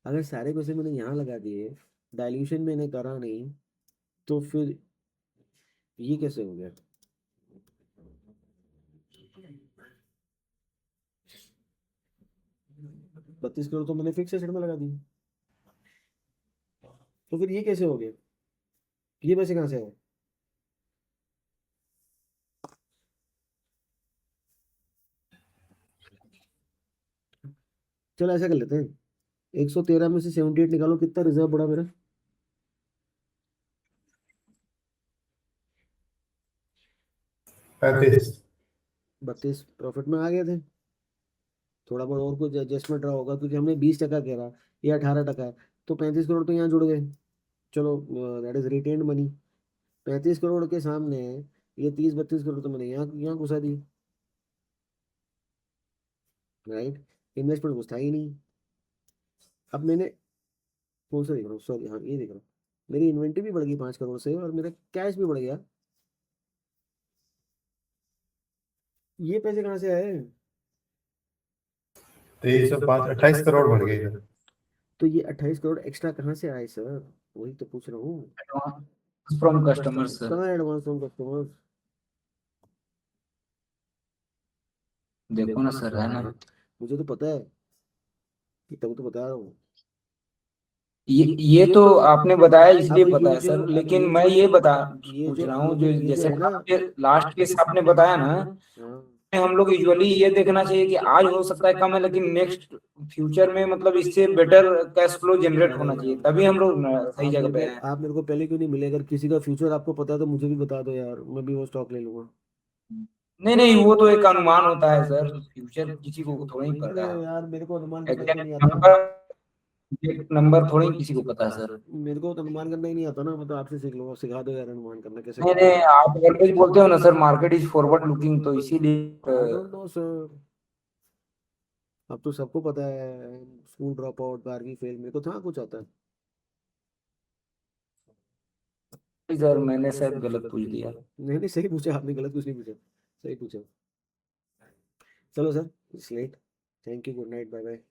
अगर सारे पैसे मैंने यहाँ लगा दिए, डाइल्यूशन मैंने करा नहीं, तो फिर ये कैसे हो गया? बत्तीस करोड़ तो मैंने फिक्स एसेट में लगा दिए, तो फिर ये कैसे हो गया? ये पैसे कहाँ से आए? चलो ऐसा कर लेते हैं, 113 में से 78 निकालो, कितना रिजर्व बढ़ा मेरा? पैंतीस. 32 प्रॉफिट में आ गए थे. थोड़ा बहुत और कुछ एडजस्टमेंट रहा होगा क्योंकि हमने 20% कह रहा, ये 18% है, तो 35 करोड़ तो यहाँ जुड़ गए. चलो, that is retained money. 35 crore के सामने ये 30-32 करोड़ तो मैंने यहाँ यहाँ घुसा दी, राइट. इन्वेस्टमेंट कुछ था ही नहीं. अब मैंने कौन सा देख रहा हूँ, सॉरी, हाँ ये देख रहा हूँ, मेरी इन्वेंट्री भी बढ़ गई 5 करोड़ से और मेरा कैश भी बढ़ गया. ये पैसे कहाँ से आए? 23 और 5 28 करोड़ बढ़ गए. तो ये 28 करोड़ एक्स्ट्रा कहाँ से आए सर? वही तो पूछ रहा हूँ. From customers sir. कहाँ एडवांस फ्रॉम कस्टमर्स? देखो ना सर, है ना. मुझे तो पता है, तब तो बता रहा हूँ. ये तो आपने बताया इसलिए अब पता है ये सर, जो- लेकिन ये मैं जो- ये ये पूछ जो- रहा हूँ, ये जो जो जैसे है ना, लास्ट केस आपने बताया ना, हाँ, हम लोग यूजुअली ये देखना चाहिए कि आज हो सकता है कम है, लेकिन नेक्स्ट फ्यूचर में मतलब इससे बेटर कैश फ्लो जनरेट होना चाहिए, तभी हम लोग सही जगह पे हैं. आप मेरे को पहले क्यों नहीं मिले? अगर किसी का फ्यूचर आपको पता है तो मुझे भी बता दो यार, मैं भी वो स्टॉक ले लूंगा. नहीं नहीं, वो तो एक अनुमान होता है सर, फ्यूचर किसी को थोड़ा ही पता अरे है. यार, मेरे को अनुमान करना ही एग्जैक्ट नहीं आता. नंबर थोड़ी किसी को पता है सर. मेरे को तो अनुमान करना ही नहीं आता ना. मैं तो आपसे सीख लूंगा, सिखा दो यार अनुमान करना कैसे. नहीं नहीं, आप ऑलवेज बोलते हो ना sir, market is forward looking, तो इसीलिए आई डोंट नो सर. अब तो सबको पता है, स्कूल ड्रॉप आउट, 12वीं फेल, मेरे को था कुछ आता है. सर मैंने शायद गलत पूछ दिया. नहीं नहीं, सही पूछा आपने, गलत कुछ नहीं पूछा, सही पूछा. चलो sir, it's late. Thank you, good night, bye bye.